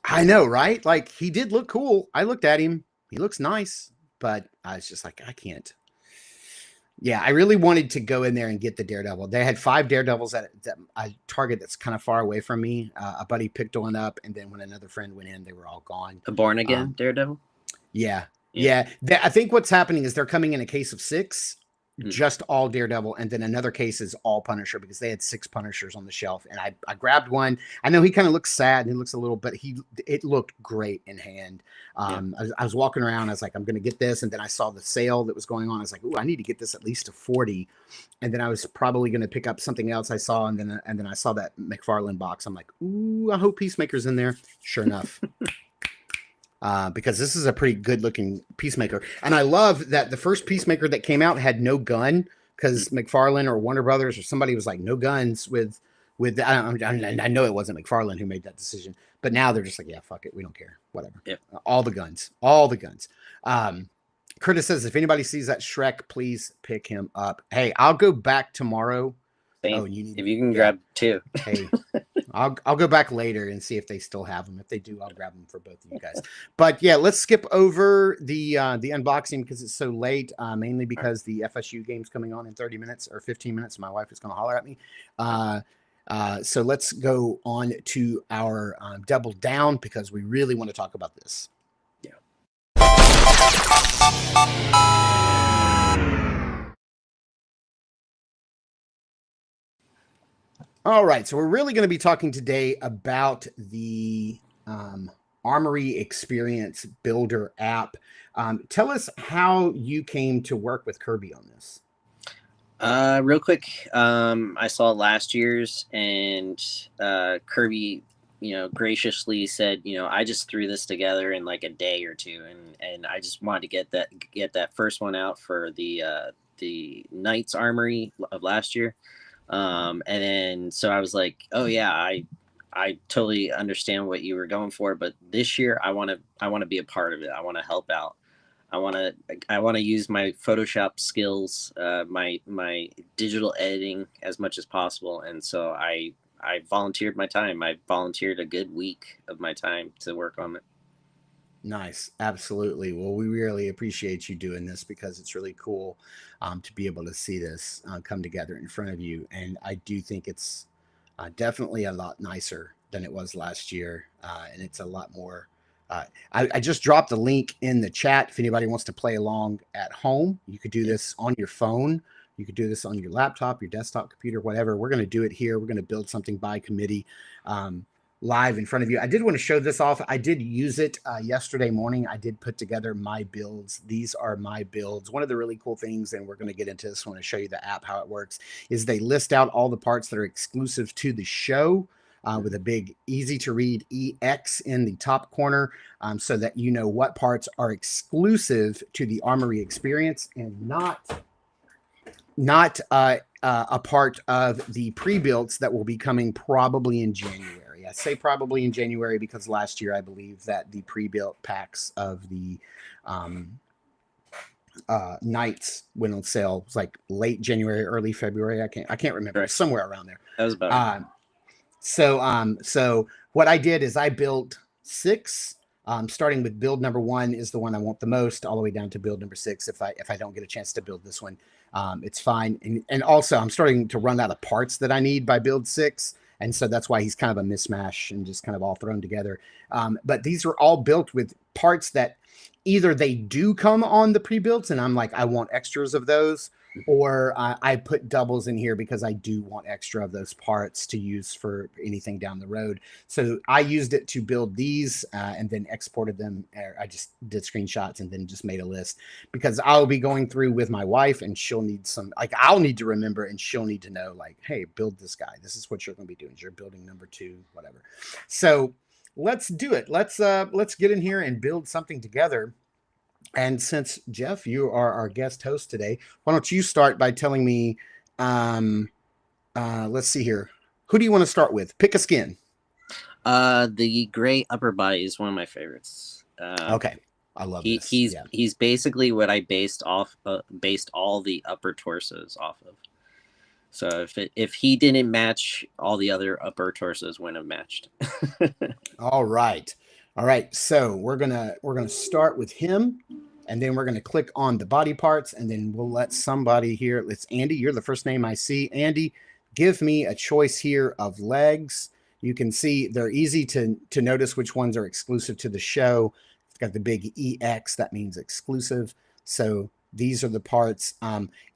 I know, right? Like, he did look cool. I looked at him. He looks nice, but I was just like, I can't. Yeah, I really wanted to go in there and get the Daredevil. They had 5 Daredevils at a Target that's kind of far away from me. A buddy picked one up, and then when another friend went in, they were all gone. The Born Again Daredevil? Yeah. I think what's happening is they're coming in a case of 6, just all Daredevil, and then another case is all Punisher, because they had 6 Punishers on the shelf, and I grabbed one. I know he kind of looks sad, and he looks a little, but it looked great in hand. I was walking around, I was like, I'm going to get this, and then I saw the sale that was going on. I was like, ooh, I need to get this at least to 40, and then I was probably going to pick up something else I saw, and then I saw that McFarlane box. I'm like, ooh, I hope Peacemaker's in there. Sure enough. Because this is a pretty good looking Peacemaker. And I love that the first Peacemaker that came out had no gun, because McFarlane or Warner Brothers or somebody was like, no guns with I know it wasn't McFarlane who made that decision, but now they're just like, yeah, fuck it. We don't care. Whatever. Yeah. All the guns. Curtis says, if anybody sees that Shrek, please pick him up. Hey, I'll go back tomorrow. Same. Oh, if you can grab 2. Hey, I'll go back later and see if they still have them. If they do, I'll grab them for both of you guys. But yeah, let's skip over the unboxing because it's so late. Mainly because the FSU game's coming on in 30 minutes or 15 minutes. My wife is going to holler at me. So let's go on to our double down, because we really want to talk about this. Yeah. All right, so we're really going to be talking today about the Armory Experience Builder app. Tell us how you came to work with Kirby on this. Real quick, I saw last year's, and Kirby, graciously said, I just threw this together in like a day or two, and I just wanted to get that first one out for the Knights Armory of last year. And then so I was like, oh yeah, I totally understand what you were going for, but this year I want to be a part of it. I want to help out. I want to use my Photoshop skills, my digital editing as much as possible. And so I volunteered my time. I volunteered a good week of my time to work on it. Nice. Absolutely. Well, we really appreciate you doing this, because it's really cool to be able to see this come together in front of you. And I do think it's definitely a lot nicer than it was last year. And it's a lot more. I just dropped the link in the chat. If anybody wants to play along at home, you could do this on your phone. You could do this on your laptop, your desktop computer, whatever. We're going to do it here. We're going to build something by committee live in front of you. I did want to show this off. I did use it yesterday morning. I did put together my builds. These are my builds. One of the really cool things, and we're going to get into this when I show you the app, how it works, is they list out all the parts that are exclusive to the show. With a big, easy to read EX in the top corner, so that you know what parts are exclusive to the Armory Experience and not a part of the pre-builts that will be coming probably in January. I say probably in January because last year I believe that the pre-built packs of the Knights went on sale. It was like late January, early February. I can't remember. Right. Somewhere around there. That was about So what I did is I built 6, starting with build number 1 is the one I want the most, all the way down to build number 6. If I don't get a chance to build this one, it's fine. And also I'm starting to run out of parts that I need by build 6. And so that's why he's kind of a mismatch and just kind of all thrown together. But these are all built with parts that either they do come on the pre-builds and I'm like, I want extras of those, or I put doubles in here because I do want extra of those parts to use for anything down the road. So I used it to build these and then exported them. I just did screenshots and then just made a list because I'll be going through with my wife and she'll need some, like I'll need to remember and she'll need to know like, hey, build this guy. This is what you're going to be doing. You're building number 2, whatever. So let's do it. Let's get in here and build something together. And since Jeff, you are our guest host today, why don't you start by telling me, let's see here. Who do you want to start with? Pick a skin. The gray upper body is one of my favorites. Okay. I love this. He's basically what I based all the upper torsos off of. So if he didn't match, all the other upper torsos wouldn't have matched. All right. So we're gonna start with him, and then we're gonna click on the body parts, and then we'll let somebody here. Let's Andy. You're the first name I see. Andy, give me a choice here of legs. You can see they're easy to notice which ones are exclusive to the show. It's got the big EX, that means exclusive. So these are the parts.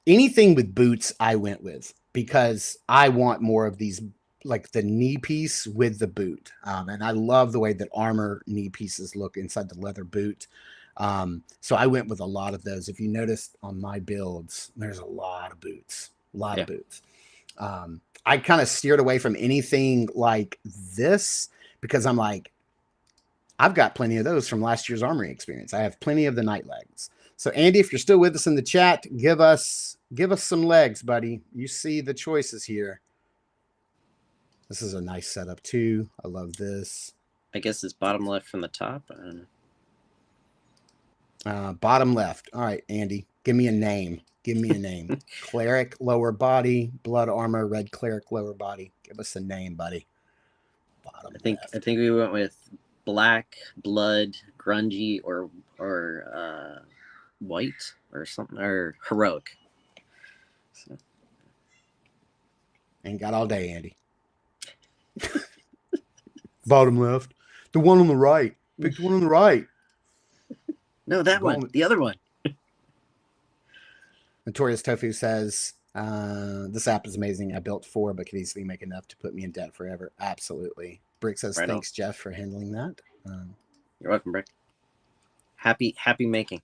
Anything with boots, I went with because I want more of these, like the knee piece with the boot. And I love the way that armor knee pieces look inside the leather boot. So I went with a lot of those. If you noticed on my builds, there's a lot of boots, of boots. I kind of steered away from anything like this because I'm like, I've got plenty of those from last year's Armory Experience. I have plenty of the night legs. So Andy, if you're still with us in the chat, give us some legs, buddy. You see the choices here. This is a nice setup too. I love this. I guess it's bottom left from the top. Bottom left. All right, Andy, give me a name. Cleric lower body, blood armor, red cleric lower body. Give us a name, buddy. Bottom left. I think we went with black, blood, grungy, or white or something, or heroic. So. Ain't got all day, Andy. Bottom left. The one on the right. Pick the one on the right. No, that one. The other one. Notorious Tofu says, this app is amazing. I built 4, but could easily make enough to put me in debt forever. Absolutely. Brick says, right thanks, Jeff, for handling that. You're welcome, Brick. Happy making.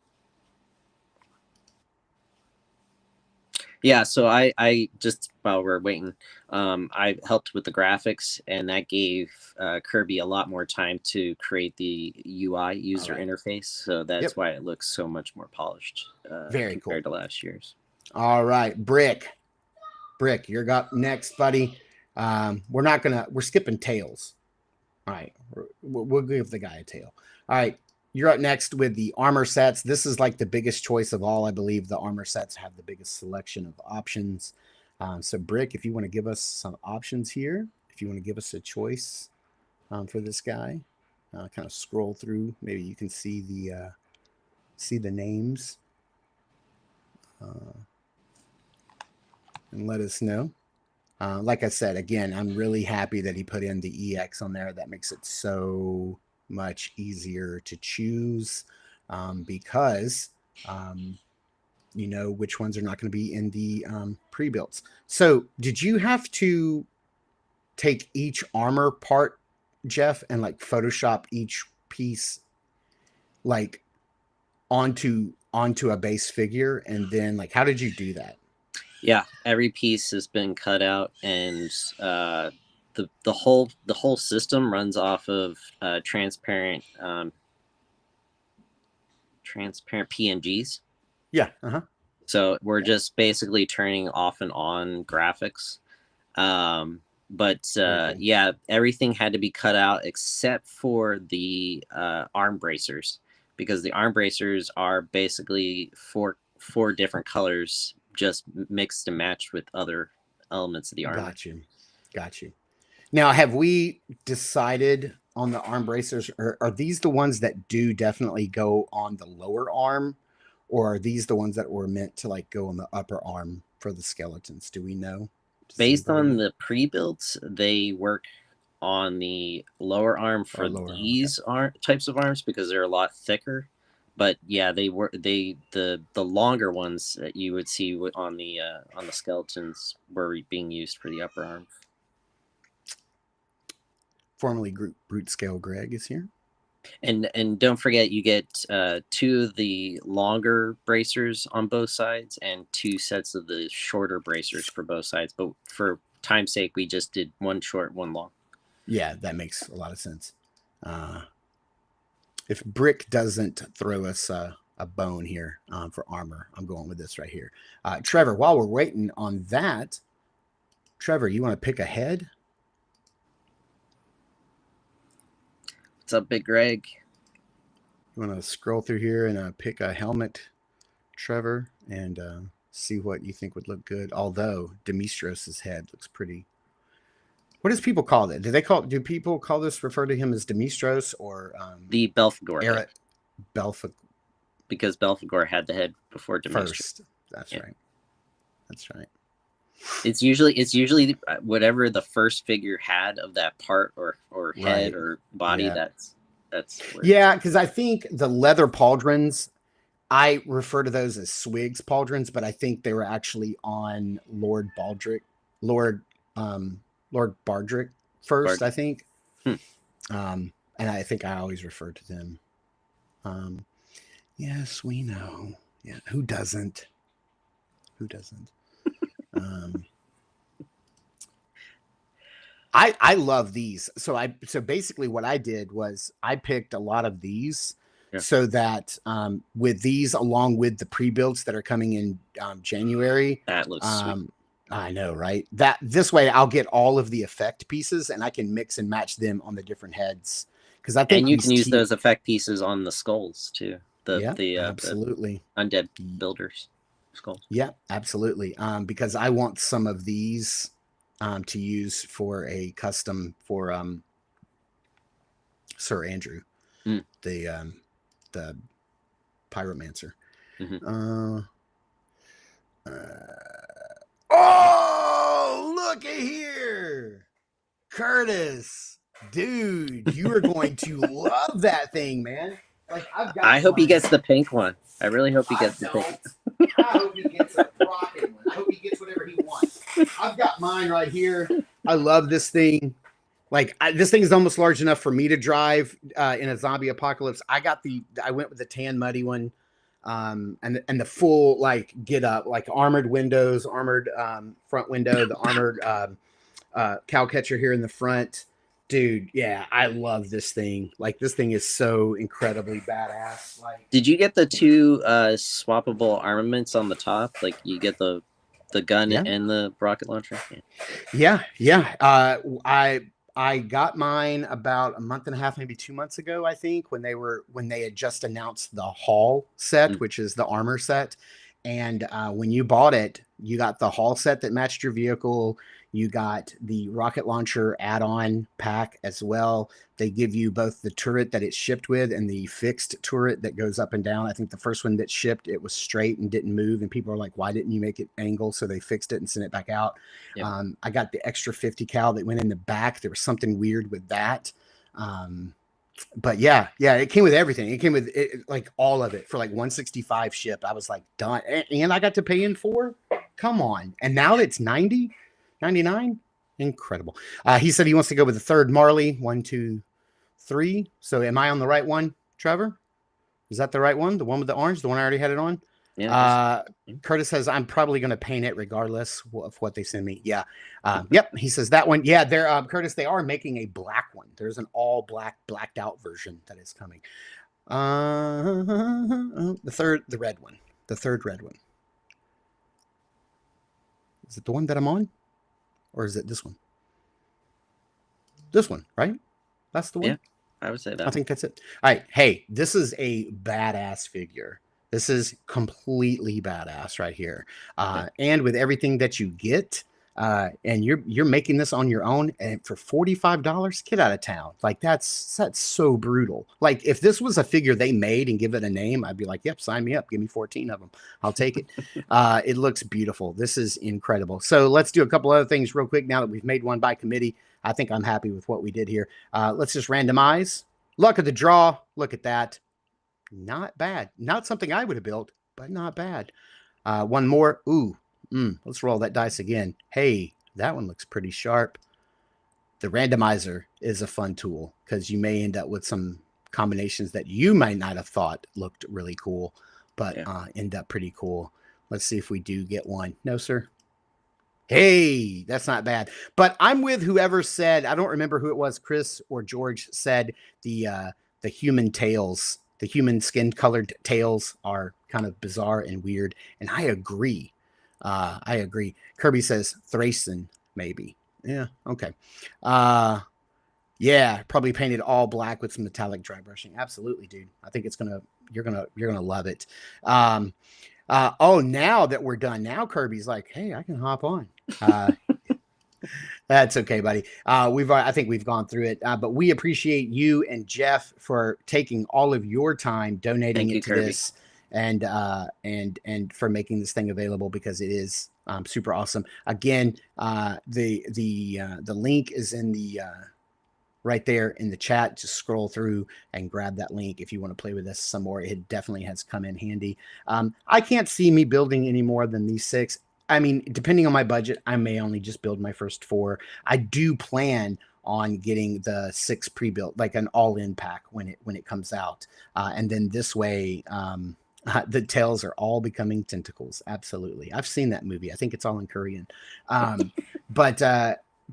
Yeah, so I just, while we're waiting, I helped with the graphics, and that gave Kirby a lot more time to create the UI user interface. So that's why it looks so much more polished Very compared cool to last year's. All right, Brick, you're up next, buddy. We're skipping tails. All right, we'll give the guy a tail. All right. You're up next with the armor sets. This is like the biggest choice of all. I believe the armor sets have the biggest selection of options. So Brick, if you want to give us some options here, if you want to give us a choice for this guy, kind of scroll through. Maybe you can see the names and let us know. Like I said, again, I'm really happy that he put in the EX on there. That makes it so much easier to choose because you know which ones are not going to be in the pre-builts. So did you have to take each armor part, Jeff, and like Photoshop each piece like onto a base figure? And then like, how did you do that? Yeah, every piece has been cut out, and the whole system runs off of transparent PNGs. Yeah. So we're just basically turning off and on graphics. Yeah, everything had to be cut out except for the arm bracers, because the arm bracers are basically four different colors, just mixed and matched with other elements of the armor. Got you. Now, have we decided on the arm bracers? Are these the ones that do definitely go on the lower arm, or are these the ones that were meant to like go on the upper arm for the skeletons? Do we know? Based on the pre-builds, they work on the lower arm for these types of arms because they're a lot thicker. but yeah, the longer ones that you would see on the skeletons were being used for the upper arm. Formerly Brute Scale Greg is here. And don't forget, you get 2 of the longer bracers on both sides and 2 sets of the shorter bracers for both sides. But for time's sake, we just did 1 short, 1 long. Yeah, that makes a lot of sense. If Brick doesn't throw us a bone here for armor, I'm going with this right here. Trevor, while we're waiting on that, Trevor, you want to pick a head? What's up, Big Greg? You want to scroll through here and pick a helmet, Trevor, and see what you think would look good. Although Demestros's head looks pretty. What does people call it? Do people call this, refer to him as Demistros or the Belphegor? Because Belphegor had the head before Demistros. First. That's right. That's right. It's usually whatever the first figure had of that part or head or body. Yeah. That's yeah, because I think the leather pauldrons, I refer to those as Swigs pauldrons, but I think they were actually on Lord Baldric first, I think. And I think I always refer to them. Yes, we know. Yeah, who doesn't? Who doesn't? I love these. So basically what I did was I picked a lot of these so that with these along with the pre-builds that are coming in January. That looks sweet. I know, right? That this way I'll get all of the effect pieces and I can mix and match them on the different heads. Because I think and you can use those effect pieces on the skulls too. Absolutely. The undead builders skulls. Yeah, absolutely. Because I want some of these to use for a custom for Sir Andrew, the pyromancer. Oh, look at here, Curtis, dude, you are going to love that thing, man. Like I hope he gets the pink one. I really hope he gets the pink. I hope he gets a rocket one. I hope he gets whatever he wants. I've got mine right here. I love this thing. Like this thing is almost large enough for me to drive in a zombie apocalypse. I went with the tan muddy one, and the full like get up, like armored windows, armored front window, the armored cow catcher here in the front. Dude, yeah, I love this thing. Like this thing is so incredibly badass. Like, did you get the 2 swappable armaments on the top? Like you get the gun and the rocket launcher? Yeah. I got mine about a month and a half, maybe 2 months ago, I think, when they had just announced the Hall set, which is the armor set. And when you bought it, you got the Hall set that matched your vehicle. You got the rocket launcher add-on pack as well. They give you both the turret that it's shipped with and the fixed turret that goes up and down. I think the first one that shipped, it was straight and didn't move. And people are like, why didn't you make it angle? So they fixed it and sent it back out. Yep. I got the extra 50 cal that went in the back. There was something weird with that. But yeah, it came with everything. It came with like all of it for like 165 ship. I was like, done. And I got to pay in for, come on. And now it's 99. Incredible. He said he wants to go with the third Marley. 1, 2, 3. So am I on the right one, Trevor? Is that the right one? The one with the orange, the one I already had it on? Yeah. Curtis says I'm probably going to paint it regardless of what they send me. Yeah. Yep. He says that one. Yeah. They're Curtis. They are making a black one. There's an all blacked out version that is coming. The red one. The third red one. Is it the one that I'm on? Or is it this one? This one, right? That's the one? Yeah, I would say that. I think that's it. All right. Hey, this is a badass figure. This is completely badass right here. And with everything that you get, and you're making this on your own, and for $45, get out of town. Like that's so brutal. Like if this was a figure they made and give it a name, I'd be like, yep, sign me up. Give me 14 of them. I'll take it. It looks beautiful. This is incredible. So let's do a couple other things real quick now that we've made one by committee. I think I'm happy with what we did here. Let's just randomize. Luck of the draw. Look at that. Not bad. Not something I would have built, but not bad. One more. Ooh, let's roll that dice again. Hey, that one looks pretty sharp. The randomizer is a fun tool because you may end up with some combinations that you might not have thought looked really cool, but end up pretty cool. Let's see if we do get one. No, sir. Hey, that's not bad. But I'm with whoever said, I don't remember who it was, Chris or George said the human tails, the human skin colored tails are kind of bizarre and weird. And I agree. Kirby says Thracian, maybe. Yeah. Okay. Yeah, probably painted all black with some metallic dry brushing. Absolutely, dude. I think you're gonna love it. Now that we're done, now Kirby's like, hey, I can hop on. That's okay, buddy. I think we've gone through it, but we appreciate you and Jeff for taking all of your time donating to Kirby. This and for making this thing available because it is super awesome. Again, the link is in the right there in the chat. Just scroll through and grab that link if you want to play with us some more. It definitely has come in handy. I can't see me building any more than these 6. I mean, depending on my budget, I may only just build my first 4. I do plan on getting the 6 pre-built, like an all-in pack when it comes out. And then this way, the tails are all becoming tentacles. Absolutely. I've seen that movie. I think it's all in Korean.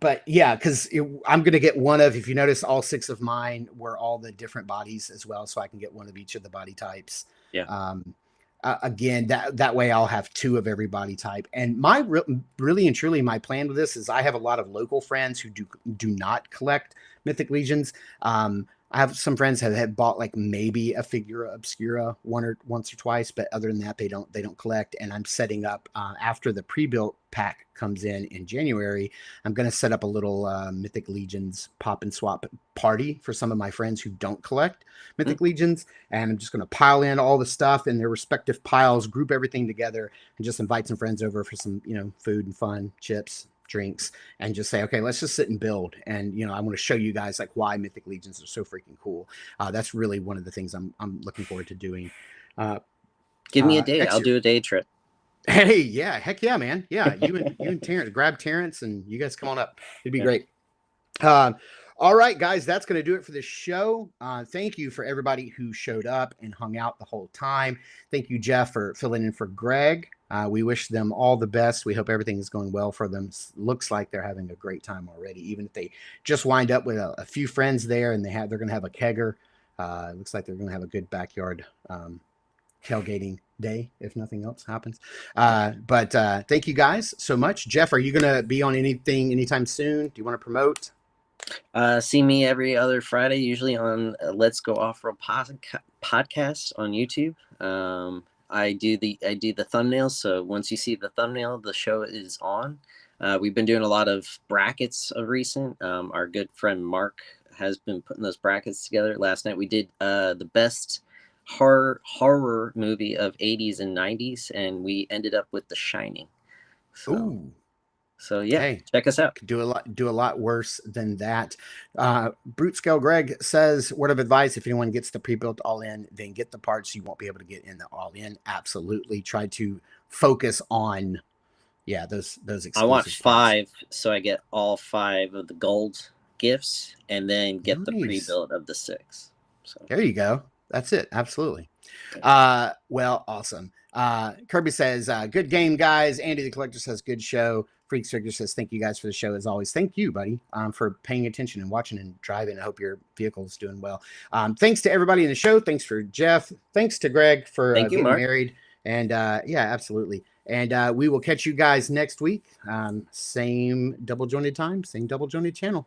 But yeah, because I'm going to get one of, if you notice, all 6 of mine were all the different bodies as well. So I can get one of each of the body types. Yeah. Again, that way I'll have 2 of every body type. And my really and truly, my plan with this is I have a lot of local friends who do not collect Mythic Legions. I have some friends that have bought like maybe a Figura Obscura once or twice, but other than that, they don't collect. And I'm setting up after the pre-built pack comes in January. I'm going to set up a little Mythic Legions pop and swap party for some of my friends who don't collect Mythic Legions, and I'm just going to pile in all the stuff in their respective piles, group everything together, and just invite some friends over for some food and fun, chips, drinks, and just say, okay, let's just sit and build. And I want to show you guys like why Mythic Legions are so freaking cool. That's really one of the things I'm looking forward to doing. Give me a day. I'll do a day trip. Hey, yeah, heck yeah, man. Yeah, you and Terrence, grab Terrence and you guys come on up. It'd be great. All right, guys, that's going to do it for this show. Thank you for everybody who showed up and hung out the whole time. Thank you, Jeff, for filling in for Greg. We wish them all the best. We hope everything is going well for them. Looks like they're having a great time already, even if they just wind up with a few friends there and they're going to have a kegger. Looks like they're going to have a good backyard tailgating day, if nothing else happens. But thank you guys so much. Jeff, are you going to be on anything anytime soon? Do you want to promote? See me every other Friday, usually on Let's Go Off-Road podcast on YouTube. I do the thumbnails, so once you see the thumbnail, the show is on. We've been doing a lot of brackets of recent. Our good friend Mark has been putting those brackets together. Last night we did the best horror movie of 80s and 90s, and we ended up with The Shining. So yeah, hey, check us out. Do a lot worse than that. Brute Scale Greg says, word of advice: if anyone gets the pre-built all-in, then get the parts you won't be able to get in the all-in. Absolutely, try to focus on those exclusive I want 5, parts. so I get all 5 of the gold gifts, and then get the pre-built of the 6. So there you go. That's it. Absolutely. Well, awesome. Kirby says, good game, guys. Andy the Collector says, good show. Freaks Figure says, thank you guys for the show as always. Thank you, buddy, for paying attention and watching and driving. I hope your vehicle is doing well. Thanks to everybody in the show. Thanks for Jeff. Thanks to Greg for getting married. And absolutely. And we will catch you guys next week. Same double jointed time, same double jointed channel.